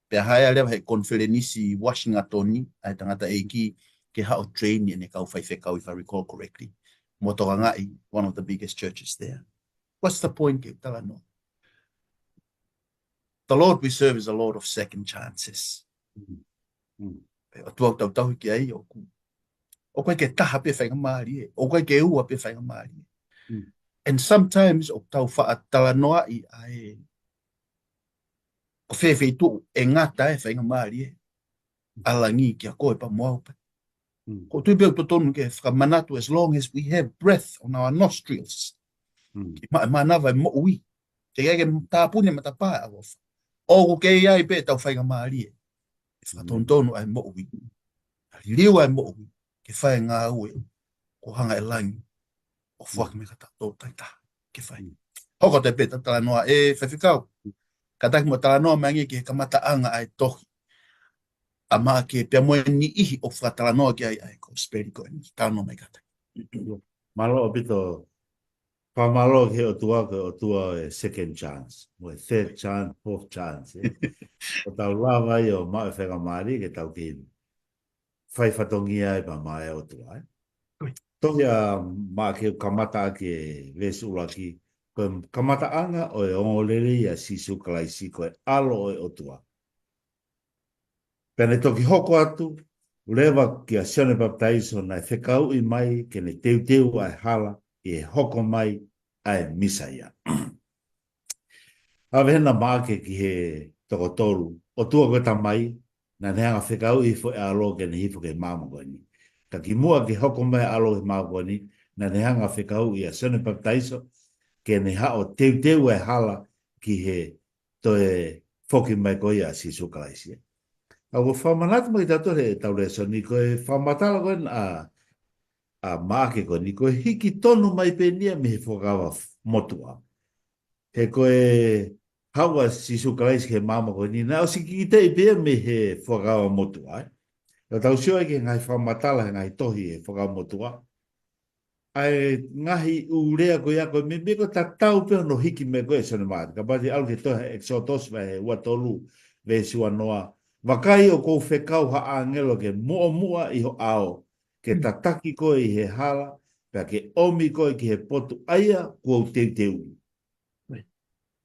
Pe haya lewa he konferenisi Washington ai tangata e ki ke hao train ne kau fai fekau if I recall correctly. Motorangai, one of the biggest churches there. What's the point ke tala no? The Lord we serve is a Lord of second chances. O tua tau ki ai o ku. O koe ke taha pe whainga maari e. O koe ke ua pe whainga maari e. And sometimes o tau wha tala noa I ai o whewhi tu e ngata e whainga maari e. Alangi ki a koe pa moa upa. Ko tui peo tonu ke whakamanatu as long as we have breath on our nostrils. Ki manawa e mo ui. Ke kege tāpune matapā a wofa. O ko ke iai pe tau whainga maari e. Whakatontonu ai mo ui. Liu ai mo ui. Ke whai ngā ue. Ko hanga e langi. O whaka me kata tō taita. Ke whai. Hoko te peta tala noa e whewhikau. Kataki mo tala noa mangi ke kamata anga ai tohi. A maa ke pia moe ni ihi o whakatala noa ki ai ai ko speri ko ni. Tala noa mai kata. Malo o pito. Pamalo ke o tua e second chance. Mo e third chance, fourth chance. O tau lava I o maa whenga maari ke tau ki whai whatongia e pa maa e o tua. Tohi a maa ke kamata ke vesu ulaki. Ko kamata anga o e ongolere I a sisu kalaisi ko e alo o tua. Pene toki hoko atu, lewa ki a Sione Baptaiso na e whekau I mai ke ne teu ai hala I e hoko mai ai misaia. Awehena maake ki he tokotoru. O tua koe tamai, na neanga whekau I fo e alo ke ne hifo ke māmagoni. Ka ki mua ki hoko mai alo ke māmagoni, na neanga whekau I a Sione Baptaiso, ke ne hao teu e hala ki he to e whoki mai koe a sisu kalaisia. A ko whamanatu mai tatore e taure soni koe whamatala koe a maake koe ni koe hiki tonu mai penia me he whokawa motua. He koe hawa sisu kalaisi ke mama koe ni na o siki ki te I pia me he whokawa motua. O tau sio ke ngai whamatala ngai tohi he whokawa motua. Ai ngahi urea koe a koe me ko ta tau pia no hiki me koe sone maati. Ka pati au ke tohe exotos me he uatolu ve sua noa. Wakai o kou whekau ha angelo ke mua I ho ao. Ke tataki koe I he hala, pia ke omi koe ki he potu aia kua teu.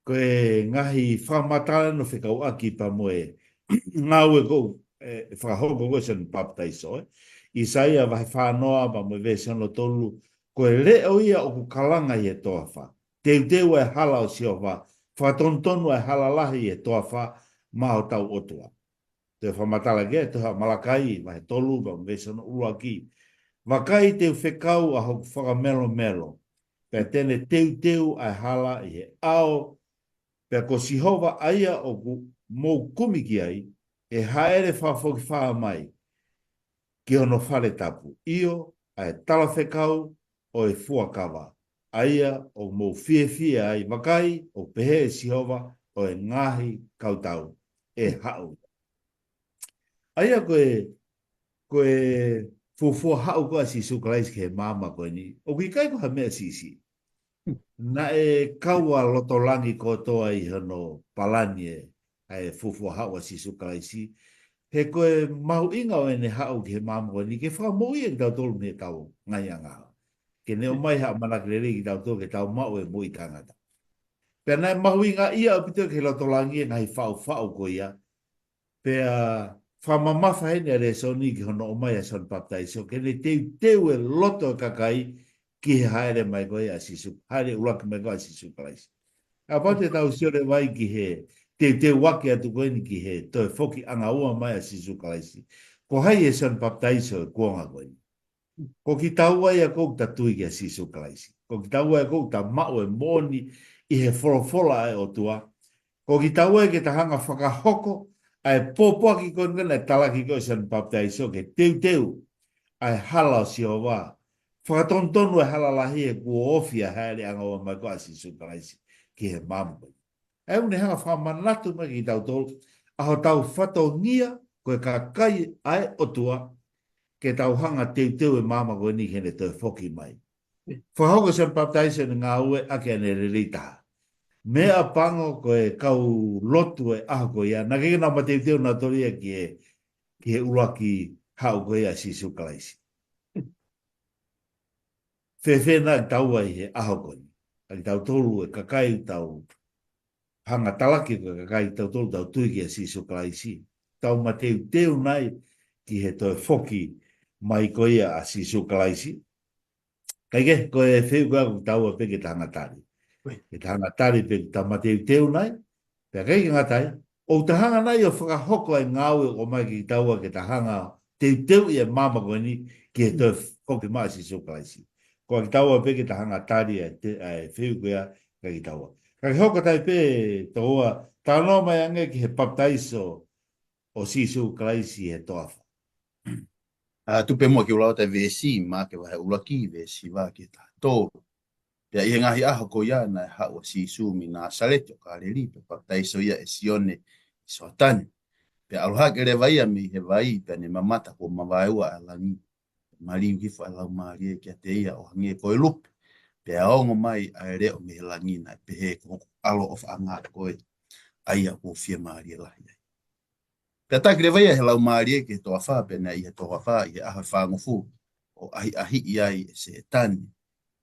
Koe ngahi whamatala no whekau aki pa moe. Ngau e kou, whakahoko koe sen baptaiso. Isaia wahi whanoa pa moe vesiono tolu. Koe leo ia o ku kalanga I he toa wha. Teu e hala o sio wha. Whatontonu e hala lahi e toa wha. Maho tau otua. Te whamatala ke, te malakai, wahe tolu, wa vesiono ua ki. Wakai te whekau a hoku whakamelo. Pea tene teu ai hala I he ao. Pea ko sihova aia o ku mou kumi ki ai, e haere whafoki wha mai. Ki ono whare tapu. Io, ai tala whekau o e fuakawa. Aia o mou fie ai. Wakai o pehe e sihova o e ngahi kautau. E hau. Aia koe fufua hau koa si sukalais ke mama koe ni. O ki kai koha mea sisi. Na e kaua lotolangi kotoa I hano palani e ai fufua hau si sukalaisi. He koe mau inga o ene hau ke mama koe ni. Ke whakamoi e ki tau tolu me tau ngai anga. Ke neo mai hao manakirere ki tau tolu ke tau mau e moi tangata. Pea nai mau inga ia o pito ke lotolangi e ngai whau koe ia. Pea whamamafa hene a reso ni ki hono o mai a son baptaiso. Ke ne teu e loto kakai ki he haere mai koe a sisu. Haere ulaki mai koe a sisu kalaisi. A pate tau siore vai ki he te wake atu koe ni ki he toi foki anga ua mai a sisu kalaisi. Ko hai e san baptaiso e kuonga koe ni. Ko ki taua ia kou ta tui ki a sisu kalaisi. Ko ki taua ia kou ta mau e moni i he forofola e o tua. Ko ki taua ia ke ta hanga whakahoko ai pōpua ki koe ngana e talaki koe san baptaiso ke teu ai hala si o wā. Whakatontonu e hala lahi e kua ofia haere anga ua mai koe a sisu kalaisi ki he mamu koe. E une hanga whamanatu mai ki tau tolu, aho tau whato ngia koe ka kai ai o tua ke tau hanga teu e mama koe ni hene toi foki mai. Whahoko san baptaiso ni ngā ue ake ane rerita. Mea pango koe kau lotu e aho koe ia, na kekena ma teu na toria ki he uraki hau koe a sisu kalaisi. Whewhena i tau ai he aho koe. Aki tau tolu e kakai tau hanga talaki ko kakai tau tolu tau tui ki a sisu kalaisi. Tau ma teu nai ki he toi foki mai koe a sisu kalaisi. Kaike, koe e whiu koe aku tau a peke ta hanga tari. E ta hanga tari peke ta ma teu nai. Pea kaike ngatai, o ta hanga nai o whakahoko ai ngāue o mai ki tau a ke ta hanga teu i a mama koe ni ki he toi foki mai a sisu kalaisi. Ko ki tau a peke ta hanga tari a whiu koe a kai tau a. Kai hoka tai pe toa tano mai ange ki he baptaiso o sisu kalaisi he toafa. Tupe mua ki ulawa tai vesi, ma ke wahe ulaki vesi wa ki ta tō. Pea i ngahi aho ko ia na hau a sisu mi nā salete o ka reri, pe baptaiso ia e sione i soatani. Pea aloha ke re vai a mi he vai, pea ne mamata ko mawaeua a langi. Mariu hifa lau maari e kia te ia o hangi e koe lupe. Pea aongo mai a ere o me he langi na pe he koko alo of anga koe aia o fia maari e lahi. Pea taki rewai he lau maari e ke toa wha, pena i he toa wha i he aha whangofu o ahi iai e se tani,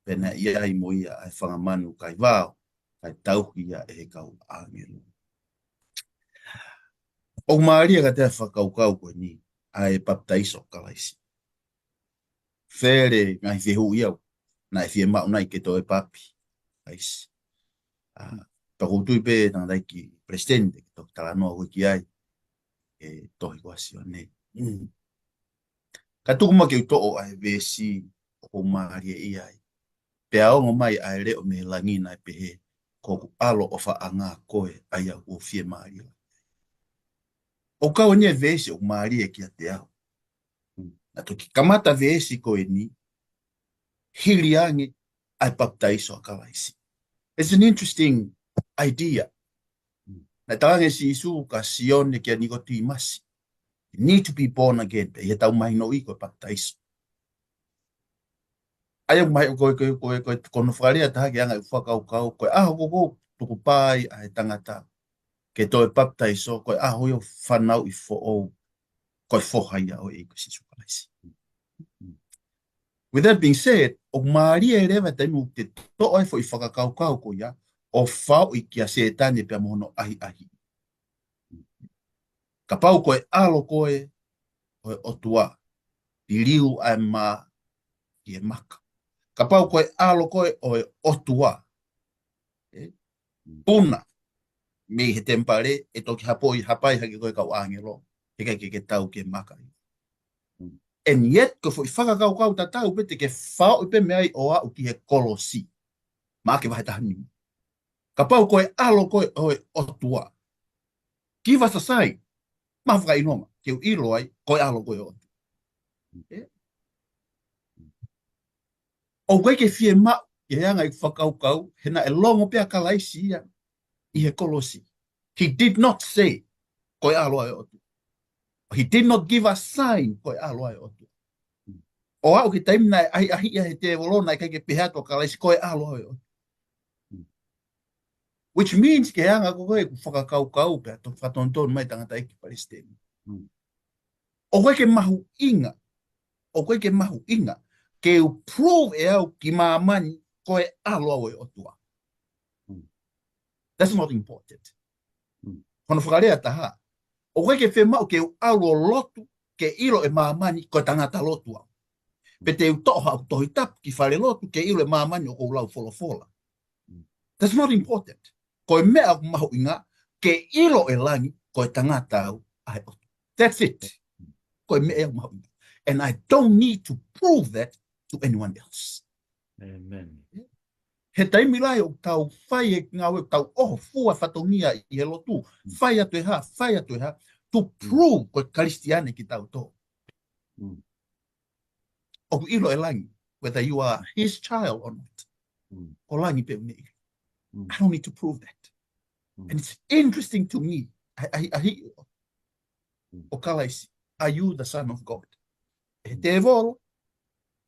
pena i ai mo ia ai whangamanu kai wao, kai tauhi ia e he kau angelu. O maari e ka te whakaukau koe ni, ai baptaiso kalaisi. Where ngai whihu iau, na e whie maunai ke toi papi. Ais. Pakutui pe tanga daiki presidente, ke toki tala noa wiki ai, e tohi kwasi o ne. Ka tukuma ke uto ai vesi o maari e iai. Pe aongo mai ai reo me langina e pehe, koku alo o wha anga koe aia o fie maari. O kau ni e vesi o maari e kia te au. Na toki kamata vesi koe ni, hiri ange ai baptaiso a kalaisi. It's an interesting idea. Na tarange si isu ka sione kia nikoti masi. You need to be born again. Pe tau mai no i koe baptaiso. Ai mai koe kono whakarea taha ki anga i whakaukau koe aho koko tuku pai ai tangata. Ke toi baptaiso koe aho yo whanau i fo o koe whohai au e koe sisu kalaisi. With that being said, o Maria e rewa taimu te to'oi fo i whakakaukau ko ia, o whao i kia setane pia mohono ahi. Ka pau koe alo koe, koe otua, i riu ai mā i e maka. Ka pau koe alo koe oe otua. Puna, me he tempare, e toki hapoi hapai haki koe kau angelo, e kai ke tau ke maka. And yet, ko foi whakakaukau tatau pete ke whao ipe meai o au ki he kolosi. Mā ke wahe tahani. Ka pau koe alo koe oe otua. Give us a sign. Mā whaka inoma. Ke u ilo ai, koe alo koe otua. O koe ke fie ma, e anga i whakaukau, hena e longo pia kalaisi ia i he kolosi. He did not say, koe alo ai otua. He did not give us sign, koe alo ai otua. O au ki taimina ahi ia he te wolona i kai ke pihato kalaisi koe alo ai otua. Which means ke anga koe ku whakakaukau pia to whatonton mai tangata eki Palestine. O koe ke mahu inga, ke u prove e au ki maamani koe alo ai otua. That's not important. Kono whakarea taha. O koe ke whemau ke u alo lotu ke ilo e maamani koe tangata lotua. Pe te u toha au tohi tapu ki whare lotu ke ilo e maamani o kou lau fola. That's not important. Koe mea au mahu inga, ke ilo e langi ko e tangata au ai o. That's it. Ko e mea mau. And I don't need to prove that to anyone else. Amen. He taimi lai o tau whai e ngā weo tau oho fua whatongia i he lotu. Whai atu e ha, to prove ko Kristiane ki tau tō. O ilo e langi, whether you are his child or not. O langi pe unei. I don't need to prove that. And it's interesting to me. O kalaisi, are you the son of God? E te evolo,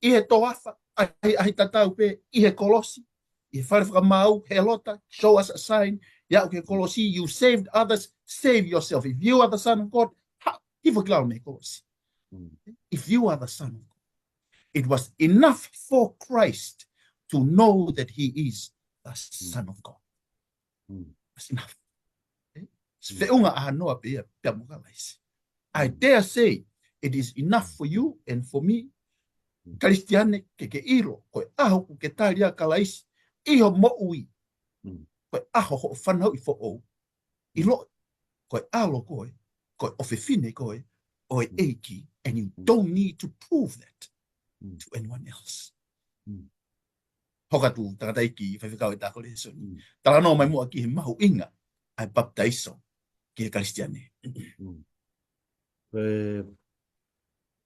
I he toafa, ai tatau pe, I he kolosi, I he wharewhaka mau, he lota, show us a sign, ia o ke kolosi, you saved others, save yourself. If you are the son of God, I whakilao me kolosi. If you are the son of God, it was enough for Christ to know that he is the son of God. It's enough. Feunga ahanoa pia mukalaisi. I dare say it is enough for you and for me. Kristiane ke iro, koe aho ku ke taria kalaisi, iho mo ui. Koe aho ho whanau I fo o. I lo, koe alo koe ofefine koe, oe eiki, and you don't need to prove that to anyone else. Hoka tu, tangata iki, whaiwhikau e tāko le so. Tala no mai mua ki he mahu inga, ai baptaiso ki he Kristiane.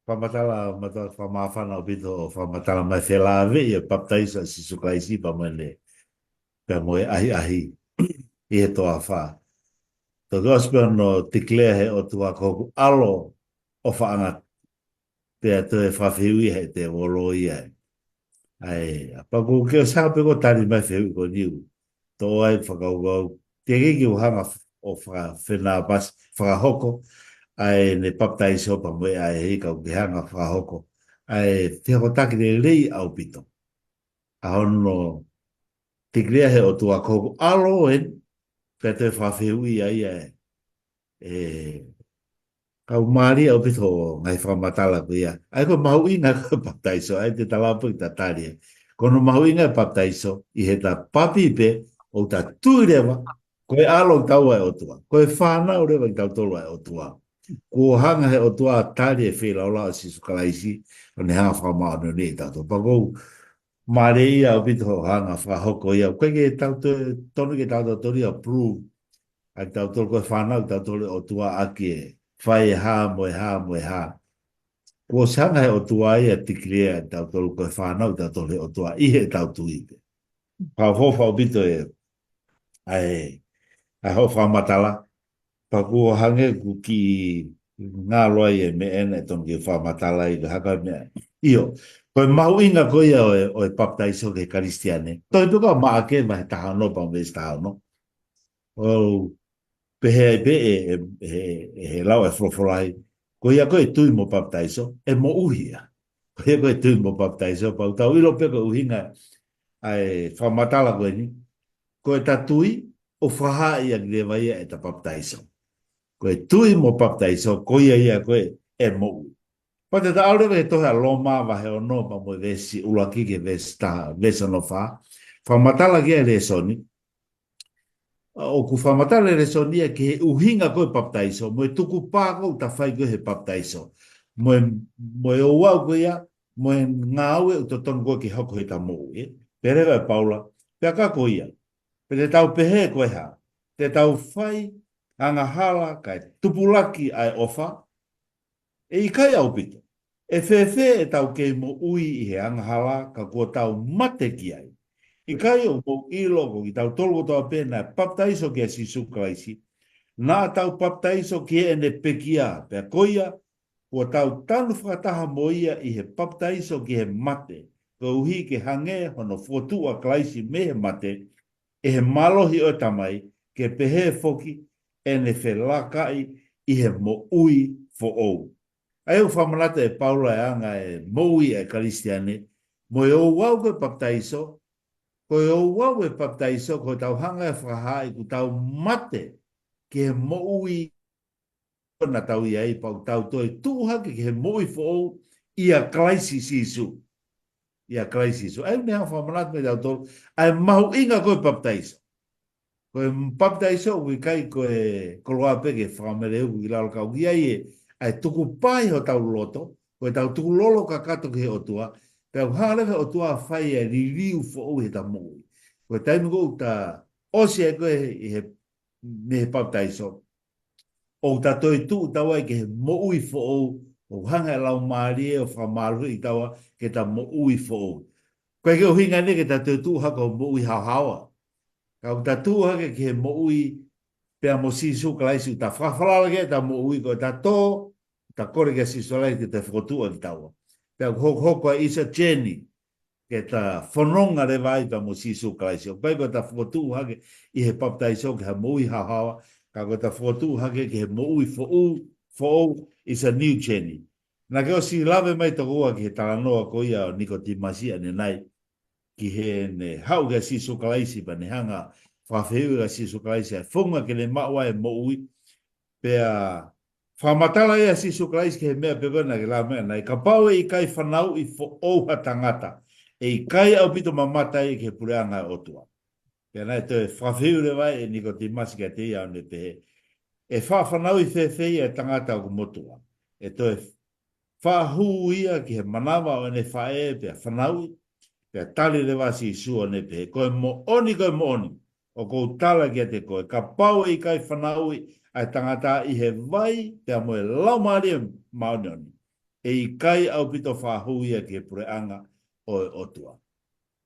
Whamatala whamawhana o bito o whamatala mai whela ave I baptaiso si sukaisi pa mene pia moe ahi I he toa wha. The gospel no declare he o tua koku alo o whaanga pia te whawhiwi he te wolo ia. Ai, paku ke o sanga peko tari mai whiwi ko niu. Tō ai whakaugau. Te kiki uhanga o whena bas whakahoko. Ai ne baptaiso pa moe ai hei kau ke hanga whakahoko. Ai te hoko taki le rei au pito. A hono te krea he o tua koku alo en pia te whawhiwi ai kau maari au pito ngai whamatala ko ia. Ai ko mahu inga ko baptaiso, ai te talapu I ta taria. Kono mahu inga baptaiso, I he ta papi pe, o ta tuirewa, koe alo tau ai o tua. Koe whanau rewa I tau tolu ai o tua. Ko hanga he o tua taria whila o lao si sukalaisi, o ne hanga whamao no ne tau. Pako maari ia au pito hanga whahoko ia. Koe ke tau tonu ke tau tori a prove. Ai tau tolu koe whanau tau tolu o tua aki whai ha moe ha. Ko sanga he o tua ia tikrea tau tolu koe whanau tau tolu o tua ihe tau tuipe. Pau hofa o bito ai hofa matala. Paku hange ku ki ngā loa me ene tonu ki wha matala I haka mea. Iyo, koe mahu inga koe ia o baptaiso ke Kristiane. Toi tuka maake ma he tahano pa me tahano. O pehe pe he lau frofolai. Ko ia koe tui mo baptaiso, mo uhia. Ko ia koe tui mo baptaiso, pau tau ilo peko uhinga ai whamatala koe ni. Ko ta tui o whaha ia grewa ia ta baptaiso. Ko tui mo baptaiso, ko ia koe mo ui. Pa te ta aure e tohe a loma wahe o no pa mo vesi ulaki ke vesa no wha. Whamatala kia le soni. O ku whamatala re sonia ke he uhinga koe baptaiso, mo tuku pāko ta whai koe he baptaiso. Mo o wau koe ia, mo ngā ue o to tonu koe ki hoko he ta mou. Perewa e Paula, pia ka koe ia. Pe te tau pehe koe ha, te tau whai, anga hala kai tupulaki ai ofa, I kai au pito. E whewhe e tau kei mo ui I he anga hala, ka kua tau mate ki ai. I kai o mo ilo ko ki tau tolu toa pēna baptaiso ki a sisu kraisi. Nā tau baptaiso ki ene pekia pia koia, kua tau tanu whakataha mo ia I he baptaiso ki he mate. Ka uhi ke hange hono fotua kraisi me he mate, e he malohi o tamai, ke pehe foki, ene whelakai I he mo ui fo ou. Ai o whamanata e Paula e anga mo ui e Kristiane, mo e o wau koe baptaiso, ko e o wau e baptaiso, ko tau hanga e whahai, ko tau mate, ke he mo ui, na tau ia I pau tau toi tūhake, ke he mo ui fo ou, ia klaisi sisu. Ia klaisi sisu. Ai mea whamanata me tau tolu, ai mahu inga koe baptaiso. Koe baptaiso ui kai koe koloa peke whakamere ui lalo ka ui ai tuku pai ho tau loto, koe tau tuku lolo ka kato ke otua, pēu hālewe otua whai e ririu fo o he ta mōi. Koe taimu kou ta osi e koe i he me he baptaiso. O ta toi tu tawa ke he moui fo o hanga e lau maari e o whamaru i tawa ke ta moui fo o. Koe ke o hinga ne ke ta toi tu hako moui hauhawa. Ka o ta tu hake ke he moui pea mo sisu kalaisi ta whawhalala ke ta moui ko ta tō ta kore ke sisu lai ke te whakotua ki tawa. Pea hoko isa Jenny ke ta whanonga re vai ta mo sisu kalaisi. O pai ko ta whakotua hake i he baptaiso ke he moui hauhawa. Ka ko ta whakotua hake ke he moui fo o is a new Jenny. Na ke o si lave mai to ua ki he talanoa ko ia o Nicotimasi ane nai ki he ne hau ke sisu kalaisi pa ne hanga whawheu ga sisu kalaisi ai whunga ke le maua e moui pea whamatala ea sisu kalaisi ke he mea pekona ke la mea nai ka pau e i kai whanau i fo ouha tangata e i kai au pito mamata e ke pureanga otua pea nai to e whawheu le vai e Nicotimasi ke te ia ne pe e whanau i whewhei e tangata o motua e to e whahu ia ki he manawa o ne whae pea whanau pea tali le wasi i sua ne pe koe mo oni o kou tala kia te koe ka pau i kai whanaui ai tangata i he vai pea moe lau maari e maunioni e i kai au pito whahuia ki he pureanga o e otua.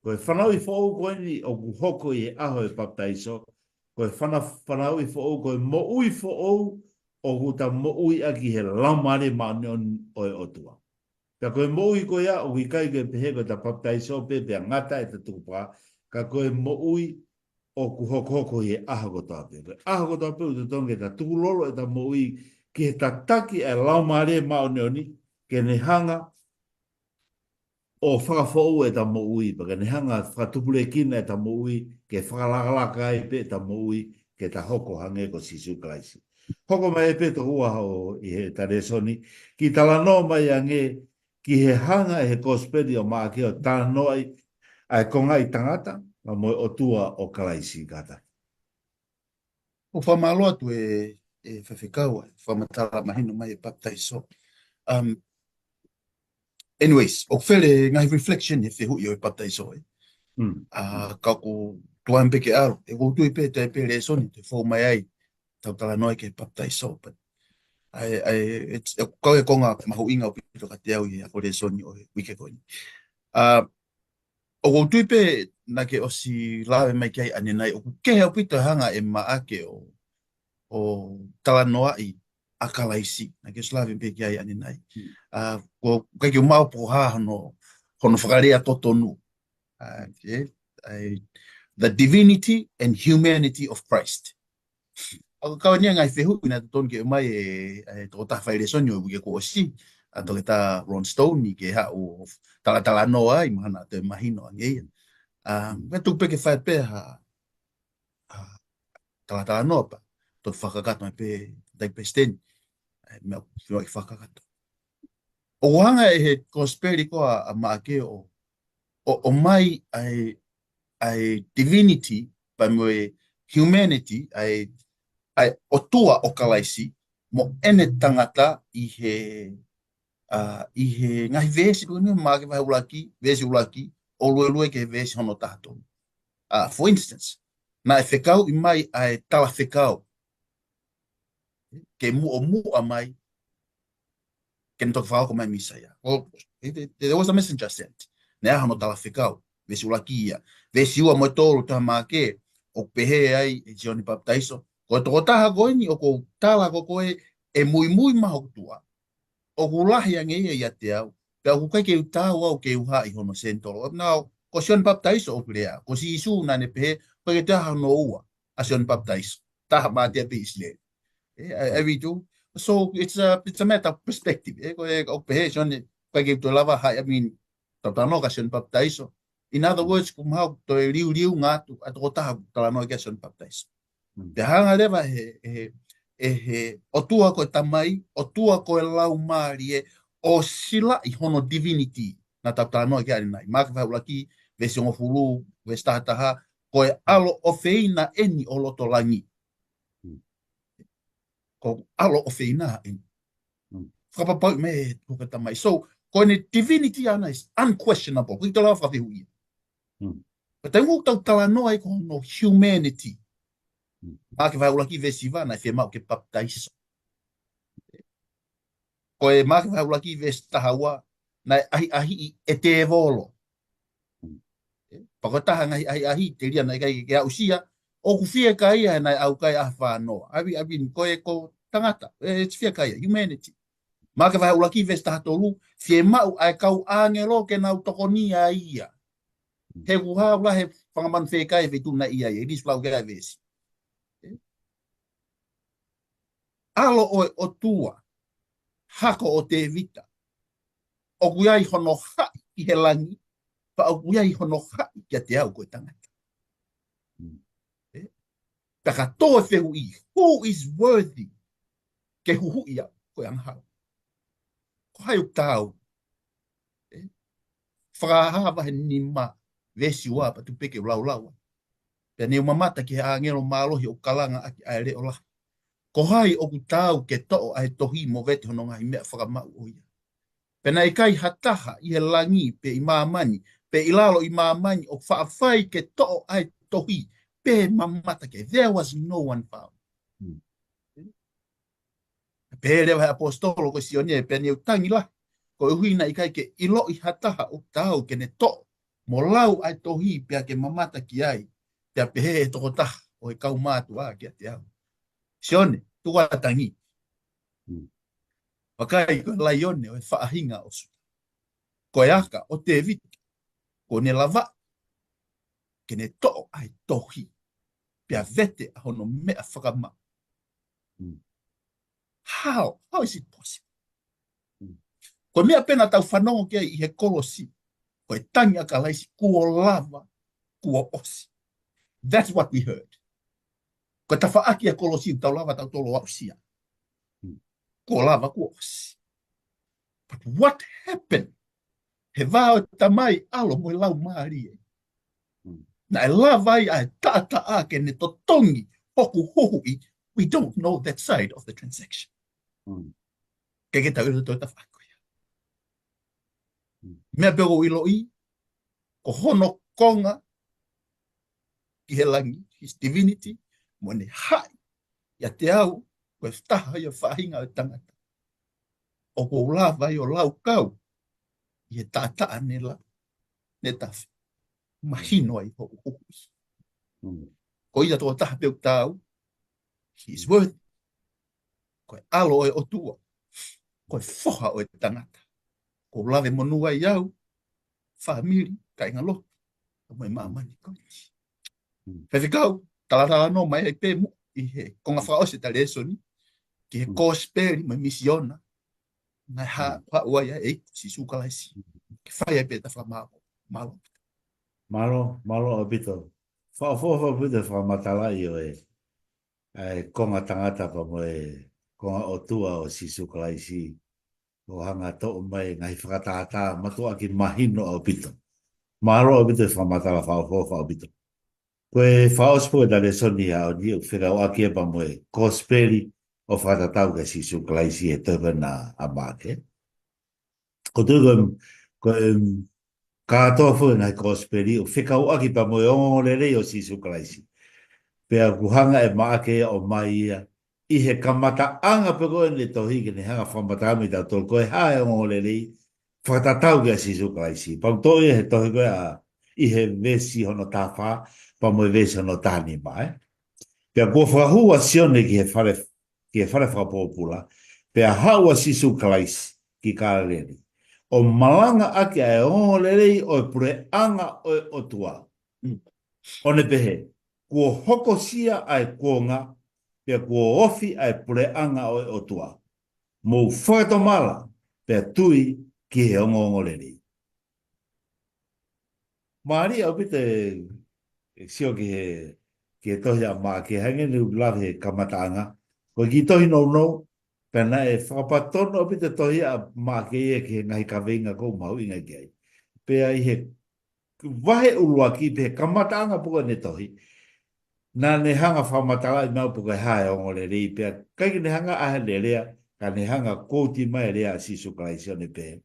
Koe whanau i whou koe ni o ku hoko i he aho e baptaiso koe whanau i whou koe mo ui whou o ku ta mo ui aki he lau maari maunioni o e otua. Ka koe moui koe a, o kai koe pehe koe ta baptaiso pe pea ngata e te tukupa, ka koe moui o ku hoko i e aha ko tāpe. Aha ko tāpe u te tonge ta tukulolo e ta moui ki he ta taki e lau maare maoneoni ke ne hanga o whakafou e ta moui, pa ke ne hanga whakatupule kina e ta moui ke whakalakalaka e pe ta moui ke ta hoko hange ko sisu kalaisi. Hoko mai e pe to hua ho i he ta resoni, ki tala no mai ange ki he hanga e he kosperi o maa ki o tāna noi ai konga i tangata, ma moe o tua o kalaisi kata. O whamaloa tu e whawhikaua, whamatala mahino mai e baptaiso. Anyways, o whele ngai reflection e whehu i o e baptaiso e. Ka ko tuan peke aro, e ko tui pe te pe le soni, te whau mai ai, tau tala noi ke baptaiso. Kau e konga mahu inga o pito ka te au i a kore soni o e wike koini. O ko tui pe na ke o si lawe mai kai ane nai, o ke hea pito hanga e maake o tala noa i a kalaisi, na ke slawe pe kai ane nai. Ko kai ki o mau po ha hono whakarea totonu. The divinity and humanity of Christ. Ako kau ni ngai fehu ina ton ke mai e to ta faile sonyo ke ko si ato ke ta Ron Stone ni ke ha o tala no ai mana te mahino nge me tu pe ke fa pe ha tala no pa to whakakato pe dai pe sten me fio ke whakakato o hanga e he prosperi ko a make o mai ai divinity pa mo humanity ai o tua o kalaisi mo ene tangata i he ngahi vesi ko ni ma ke vai ulaki vesi ulaki o lue ke vesi hono tato. For instance, na e whekau i mai ai tala whekau ke mu o mu a mai ke nto whao ko mai misaia. There was a messenger sent. Nea hono tala whekau vesi ulaki ia. Vesi ua mo tolu ta ma ke o pehe ai e Johnny Baptaiso. Ko toko taha koini o ko tala ko koe e mui maho tua. O ko lahi ange ia te au. Pea ko kai ke utau au ke uha i hono sentolo. Now, ko John Baptaiso o kulea. Ko si isu na ne pehe, ko ke taha no ua a John Baptaiso. Taha mātia pe isle. Every do. So it's a matter of perspective. Ko o pehe John, ko ke utu lava hai, I mean, tau no ka John Baptaiso. In other words, ko mahau to e liu ngātu, a toko taha tala no ke John Baptaiso. Te hanga lewa o tua ko e tamai, o tua ko e lau maari o sila i hono divinity na tautala noa ki ari nai. Maka whai ulaki, vesi ongo fulu, vesi tahataha, Ko e alo o feina eni o loto langi. Ko alo o feina eni. Whakapapau me e tukata mai. So, ko ne divinity ana is unquestionable. Kui te lawa whawhihui. But te ngu tau tala noa e ko no humanity. Mā ke whaulaki vesi vana e whemau ke baptaiso. Ko e mā ke whaulaki vesi tahawa na ahi e te volo. Pakotaha ngai ahi te ria na kai ke ausia. O ku fia kai ia na au kai a whanoa. Abi ko e ko tangata. It's fia kai humanity. Mā ke whaulaki vesi tahatolu. Whemau ai kau angelo ke nau tokoni a ia. He kuha ula he whangaman whekai vetu na ia. E dis flau kai vesi. Alo o tua. Hako o te vita. O kuiai hono hai i he langi. Pa o kuiai hono hai kia te au koe tangata. Taka toa whehu i. Who is worthy? Ke huhu ia koe anghau. Ko hai o tau. Whakahawa he nima. Vesi wā pa tu peke lau lau. Pea ne mamata ki he angelo mālohi o kalanga aki aere o lahi. Ko hai o tau ke to'o ai tohi mo vete hono ngai mea whakamau o ia. Pena i kai hataha i he langi pe i māmani, pe i lalo i māmani o whaafai ke to'o ai tohi pe mamata ke. There was no one found. Pe rewa he apostolo ko sionie pe ni utangi la. Ko uhuina i kai ke ilo i hataha o tau ke ne to'o mo lau ai tohi pe ke mamata ki ai. Te pehe e toko taha o e kau mātua ki a te au. Sione, tua tangi. Pakai ko laione o e whaahinga o su. Ko e aka o te viti. Ko ne lava. Ke ne to'o ai tohi. Pea vete a hono mea whakama. How? How is it possible? Ko mea pena tau whanongo kia i he kolosi. Ko e tangi a ka laisi kua lava, kua osi. That's what we heard. Ko ta whaaki a kolosi tau lava tau tolo au sia. Kua lava, kua osi. But what happened? He vāo tamai alo mo lau maari e. Na e lava ai a tata a ke ne totongi hoku hohu i. We don't know that side of the transaction. Ke tau ilo tau ta whakoia. Mea pego ilo i. Ko hono konga ki he langi, his divinity, mo ne hai, ia te au, ko e whtaha ia whahinga o tangata. O ko lava i o lau kau, i he tātaa ne la, ne tawhi. Mahino ai ho hukui. Ko ia tō taha peo tau, he is worthy. Ko e alo e o tua, ko e whoha o e tangata. Ko lave monua i au, whamiri, kai ngalo, o mai mamani ko isi. Whewhikau, talatala no mai e pēmu, i he konga whaose ta lesoni, ki he kōsperi mai misiona, nai ha ua ia e, si sukalaisi. Ki whai e pēta whamako, malo. Malo o bito. Whaofofa bito whamatala i o e. Konga tangata pa mo e. Konga o tua o si sukalaisi. O hanga to mai ngai whakatata matua ki mahino o bito. Malo o bito whamatala whaofofa o bito. Koe whaospo e dale soni a o ni o whikau aki e pa mo e. Kosperi o whatatau ka si sukalaisi e tawena a make. Ko tuku katoa fo na kosperi o whikau aki pa mo e ongorere o si sukalaisi. Pea kuhanga e maake o mai ia. I he kamata anga peko e le tohi ke ne hanga whamatami tau tol koe hae ongorere whakatatau ka si sukalaisi. Pau toi he tohi koe a i he vesi hono tawha pa mo e vesi hono tani mai. Pea kua whahua sione ki he whare whapopula. Pea haua si sukalaisi ki kāreleni. O malanga ake ai o lerei o pure anga o tua. O ne pehe, kua hoko sia ai kuonga, pia kua ofi ai pure anga o tua. Mou whakatomala, pia tui ki he ongo lerei. Maari au pite sio ki he tohi a maa ki hange ni ulawe he kamatanga. Ko ki tohi no, pena e whakapatono pite tohi a maa ki e ki ngahi ka venga kou mau inga ki ai. Pea i he wahe ulua ki pe kamataanga puka ne tohi. Nā ne hanga whamatala I mau puka hae o ngore rei pe. Kai ne hanga ahe le rea, ka ne hanga kōti mai rea sisu kalaisi o ne pe.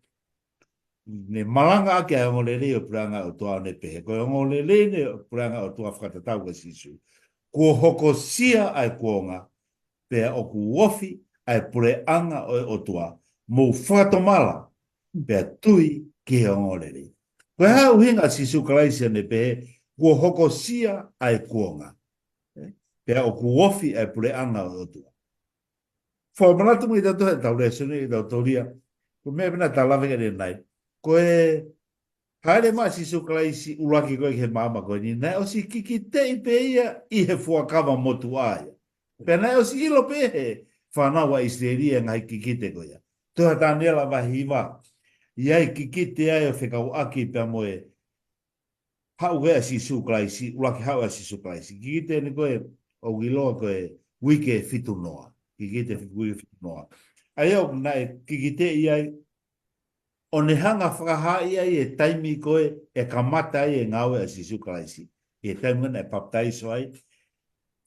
Ne malanga ake a ngore rei o puranga o toa ne pe. Ko ngore rei ne o puranga o toa whakatatau ka sisu. Ko hoko sia ai kuonga, pe o ku wofi ai pure anga o toa. Mo whatomala, pe tui ki o ngore rei. Ko hea uhinga sisu kalaisi o ne pe, ko hoko sia ai kuonga. Pea o ku wofi ai pure anga o tua. Whamanatu mo I tatu he tau resone I tau toria. Ko mea pina talawe ke nai. Ko e haere maa si sukalaisi ulaki koe ke maama koe ni. Nai o si kiki te I pe ia I he fuakama motu aia. Pea nai o si ilo pe he whanawa Isteria ngai kiki te koe. Tuha tānela wahiwa. Iai kiki te ai o whekau aki pea moe. Hau wea si sukalaisi, ulaki hau si sukalaisi. Kiki te ni koe o giloa koe wike fitu noa. Kikite wike fitu noa. Ai au nai kikite iai o ne hanga whakaha iai e taimi koe e kamata ai e ngawe a sisu kalaisi. E taimi ngana e paptaiso ai.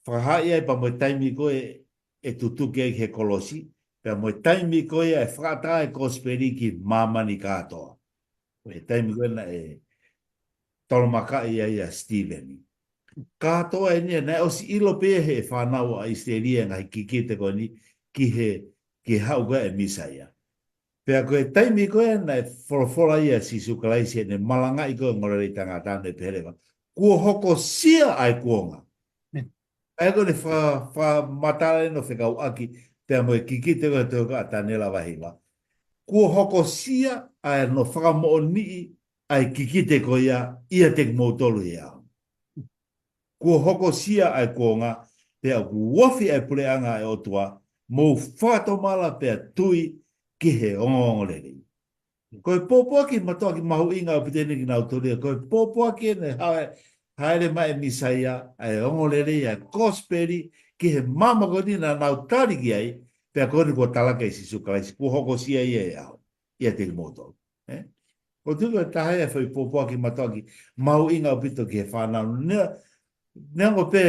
Whakaha iai pa moe taimi koe e tutuke ai he kolosi. Pa moe taimi koe e whakata e kosperi ki mamani katoa. E taimi koe na e tolomaka iai a Steveni. Katoa e nia, nai o si ilo pe he whanau a Isteria ngai kikite koe ni ki hauga e misaia. Pea koe taimi koe nai whorofora ia si sukalaisi ne malanga I koe ngorere tangata ne perewa. Kua hoko sia ai kuonga. Ai koe ne matare no whekau aki, pea moe kikite koe toka a tanela wahila. Kua hoko sia ai no whakamoo nii ai kikite koe ia tek motolu ia. Kua hoko sia ai kuonga, pea ku wafi ai pureanga e otua, mo whatomala pea tui ki he ongorere. Koe pōpōki matoa ki mahu inga o pitene ki nau toria, koe pōpōki ne haere mai misaia ai ongorere ai kosperi ki he mamakoni na nau tariki ai, pea kone kua talaka I sisu kalaisi, kua hoko sia ia e au, ia te moto. Ko tuku e tahai e whai pōpōki matoa ki mahu inga o pito ki he whanau, Nengo pe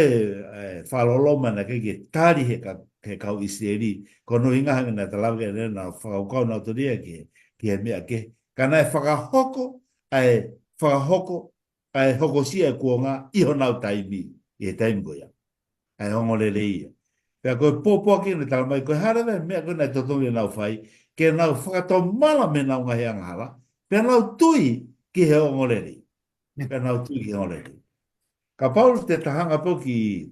whaloloma na ke tari he kau Isteeri, kono inga hanga na talawe e na whakau na autoria ki he mea ke. Kana e whakahoko, ai hoko sia e kuonga, iho nau taimi, I he taimi koia. Ai hongorere ia. Pea koe pōpōki na talamai, koe harawe mea koe na totongi nau whai, ke nau whakatomala me nau ngahi angahara, pea nau tui ki he hongorere. Pea nau tui ki he hongorere. Ka paulu te tahanga po ki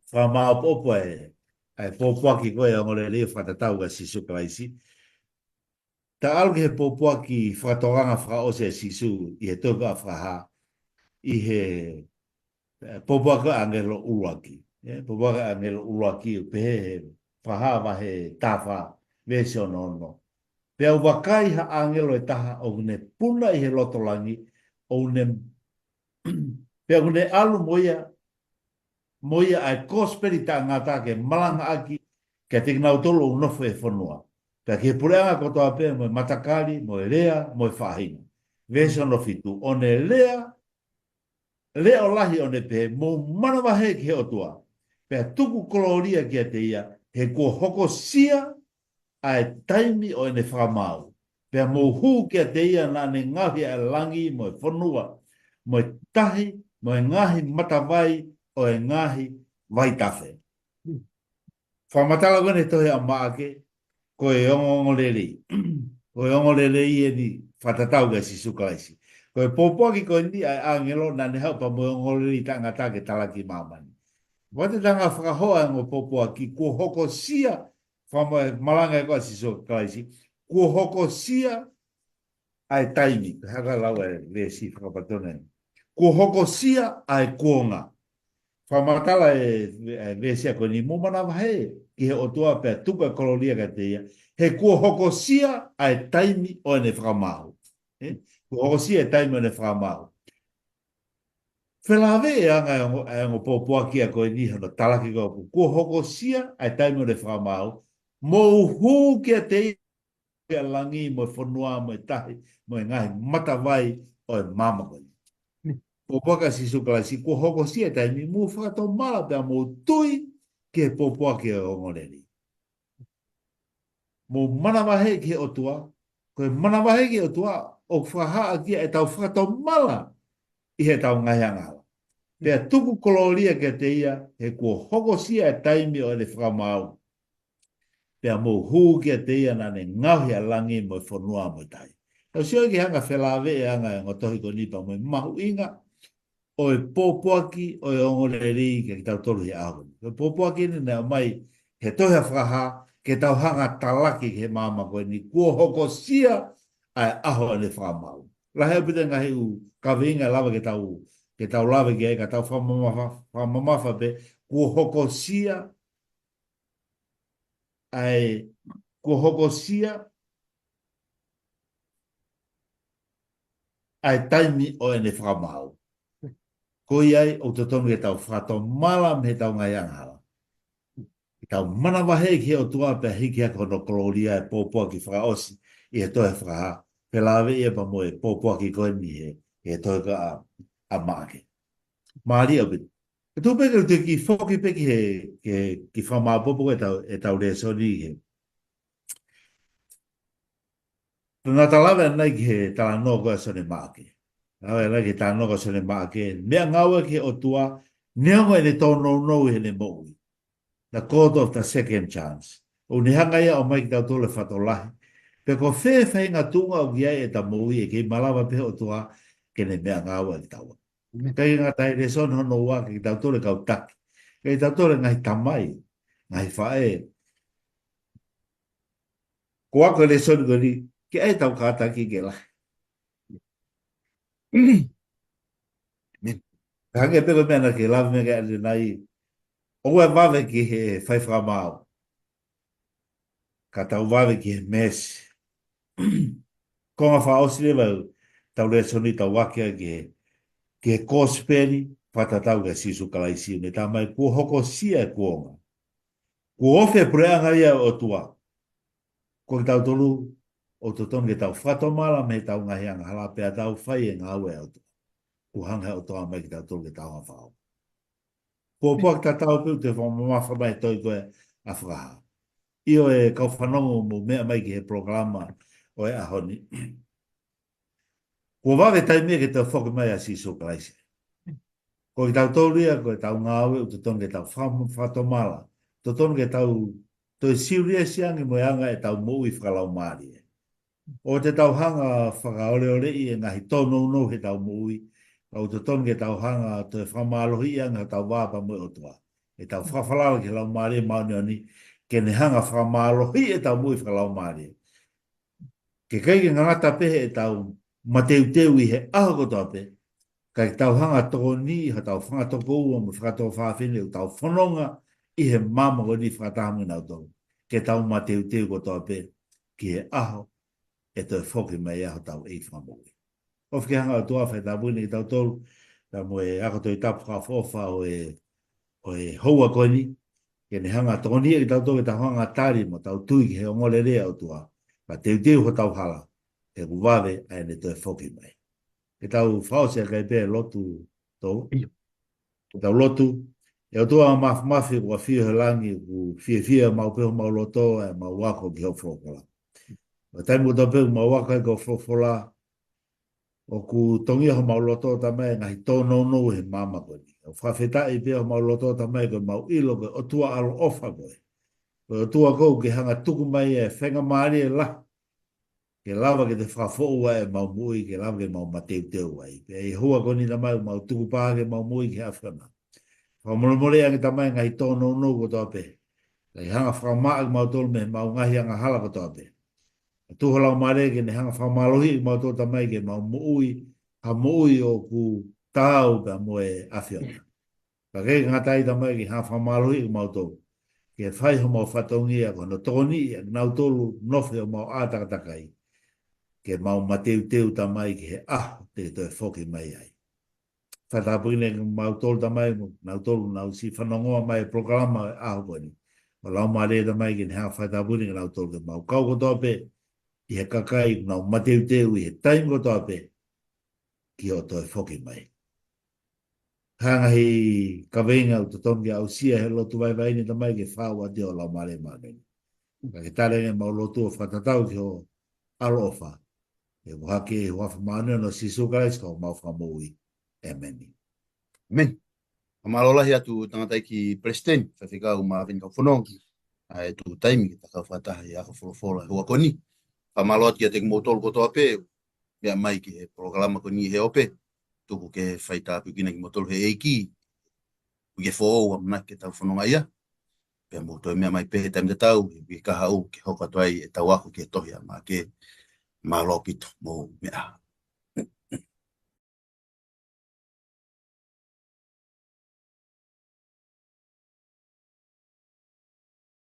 whamao popo ai pōpua ki koe o ngore reo whatatau ka sisu kalaisi. Ta alu ki he pōpua ki whakatoganga whakaose sisu I he toka whaha I he pōpua ka angelo uruaki. Pōpua ka angelo uruaki o pehe he whaha wa he tawha vese o nono. Pea wakai ha angelo e taha o ne puna I he lotolangi o ne Pea kune alu moia ai kosperi ta ngata ke malanga aki ke te nau tolo unofo e whanua. Pea ke pureanga kotoa pea mo matakari, mo rea, mo whahinga. Vesa no fitu. O ne lea o lahi o ne pe, mo manawahe ki he otua. Pea tuku koloria ki a te ia, he ko hoko sia ai taimi o ne whamau. Pea mo hu ki a te ia na ne ngahi a langi mo e whanua, mo e tahi, mo e ngahi matawai o e ngahi waitafe. Whamatala wene tohe a maake, ko e ongongoreri. Ko e ongongoreri e ni whatatau ga si sukalaisi. Ko e pōpōki ko ni ai angelo na ne hau pa mo e ongongoreri tangata ke talaki mamani. Wate tanga whakahoa ngo pōpōki, ko hoko sia, whamoe malanga e koa si sukalaisi, ko hoko sia ai taimi. Haka lawa e le si whakapatone. Ko hoko sia ai kuonga. Whamatala e vesia ko ni mumana wahe ki he otua pia tuka koloria ka te ia. He ko hoko sia ai taimi o ne whakamahu. Ko hoko sia ai taimi o ne whakamahu. Whelawe e anga e ango pōpua kia ko ni hano talaki ko hoko sia ai taimi o ne whakamahu. Mo hu kia te ia langi mo whanua mo tahi mo ngahi matawai o e mamakoi. popoaka si sukala si ko hoko si tai mi mu whakato mala pe mo tui ke popoake o ngoreri. Mo mana wahe ke o tua, koe mana wahe ke o tua, o whaha kia e tau whakato mala i he tau ngai angala. Pea tuku koloria ke te ia, he ko hoko sia e taimi o ele whakamau. Pea mo huu ke te ia nane ngauhi a langi mo whanua mo tai. Tau sio ki hanga whelawe e anga e ngotohi ko nipa mo mahu inga, o e pōpuaki o e ongoreri ke tau tolu hi ahu. O e pōpuaki ni nea mai he tohea whaha ke tau hanga talaki he mama koe ni kua hoko sia ai aho ane whamau. Lahea pita ngahi u kawinga lava ke tau lava ke eka tau whamamafa pe kua hoko sia ai kua hoko sia ai taimi o ane whamau. Ko iai o te tonu ke tau whato malam he tau ngai angala. Tau mana wahe ki o tua pe hiki a kono koloria e pōpua ki whakaosi i he tohe whakaha. Pe lawe e pa mo e pōpua ki koe ni he tohe ka a maake. Maari au bitu. E tō peke te ki whoki peki ki whamāpopo e tau rea soni he. Tuna talawe nei ki he tala no koe soni maake. Awe nei ki tala no koe soni maake. Nea ngaua ki o tua, nea ngoe ne tō no he ne moui. The court of the second chance. O ni hanga ia o mai ki tau tole whatolahi. Pe ko whewhai ngā tunga o giai e ta moui e ki malawa pe o tua ke ne mea ngāua ki taua. Kei ngā tai re son hono ua ki tau tole kau taki. Kei tau tole ngai tamai, ngai whae. Ko ako re son gori, ki ai tau kātaki ke lai. Hange peko mena ki lawe mega ane nai. Oe wawe ki he whaiwha mau. Ka tau wawe ki he mesi. Ko ngā whaosi le wau, tau rea soni tau wakia ki he kōsperi, whatatau ka sisu kalaisi, ne tā mai kua hoko sia e kuonga. Kua ofe preanga ia o tua. Ko ki tau tolu, o tonu ke tau whatomala me tau ngahi anga hala, pia tau whai e ngā ue o tua. Ku hanga o tua mai ki tau tolu ke tau ngā whao. Ko poak ta tau piu te whamamafa mai toi koe a whakaha. Io e kau whanongo mo mea mai ki he programa o e ahoni. Ko wawe taimia ke te whoki mai a siso kalaisi. Ko ki tau tauria, ko e tau ngāwe, o te tonu ke tau whatomala. Te tonu ke tau toi siuria siangi mo anga e tau mou i whakalau maari. O te tau hanga whakaoleore i e ngahi tono no he tau mou i. O te tonu ke tau hanga te whamalohi anga tau wāpa mo o toa. E tau whawhalala ke lau maari mauni oni, ke ne hanga whamalohi e tau mou i whakalau maari. Ke keiki ngangata pehe e tau mateu teu i he aho kotoa pe, kai tau hanga toko ni, ha tau whanga toko ua mo whakatoa whawhine, o tau whanonga i he mama o ni whakatahamu nau tau. Ke tau mateu teu kotoa pe, ki he aho, e toi whoki mai aho tau e whamoi. Of ke hanga o tua whai tā puni ki tau tolu, ka mo e ako toi tapu ka whofa o e houa koni, ke ne hanga toko ni ki tau tolu ki tau hanga tari mo tau tui ki he ongole rea o tua, ka teu ho tau hala, e kuwawe ai ne toi whoki mai. Ke tau whaose kai pē lotu tau, ke tau lotu, e o tua mafi kua whio he langi, ku whia mau peho mau loto, e mau wako ki hau whokola. Ma taimu tau peho mau wako e kau whokola, o ku tongia ho mau loto tamai ngahi tono no he mama koni. O whawhetai pia ho mau loto tamai ko mau ilo ko o tua alo ofa koe. O tua kou ke hanga tuku mai e whenga maari e la. Ke lava ke te whawhoua e mau mui, ke lava ke mau mateu teu ai. Pe e hua koni tamai mau tuku paa ke mau mui ke awhana. Whamoremore ange tamai ngahi tono no ko toa pe. Kai hanga whamaa ke mau tolu me mau ngahi anga hala ko toa pe. Tuho lau mare ke ne hanga whamalohi mau tō tamai ke mau muui, ha muui o ku tāu ka moe awhiona. Ka kei ngatai tamai ke hanga whamalohi mau tō. Ke whai ho mau whatongia ko no tōni, nau tōlu nofe o mau ātakatakai. Ke mau mateu teu tamai ke he te toi whoki mai ai. Whatapuine ke mau tōlu tamai, nau tōlu nau si whanongoa mai programa aho koni. O lau mare tamai ke ne hanga whatapuine ke nau tōlu ke mau kau kotoa pe, i he kakai nau mateu teu i he taim ko toa pe, ki o toi whoki mai. hanga hi kawenga o totongi au sia he lotu vai vai ni tamai ke whāua te o lau mare mare. Ka ke tare ne mau lotu o whatatau ki o alofa. E wahake e wafa maanua no sisu kais ka o mau whamui. E meni. Men. Amalola hia tu tangata ki president, fa fika o ma vinka fonong. Ai tu taimi ki taka fata ya ka folofola ho koni. Amalot ki te motol ko to ape. Ya mai ki he programa ko ni he ope. Tu ke faita pu kina ki motol he eiki. Ke fo o na ke ta fononga ia. Pe mo to me mai pe tam de tau ki ka hau ki hoka toi e tau aku ki tohia ma ke malo pito mo mea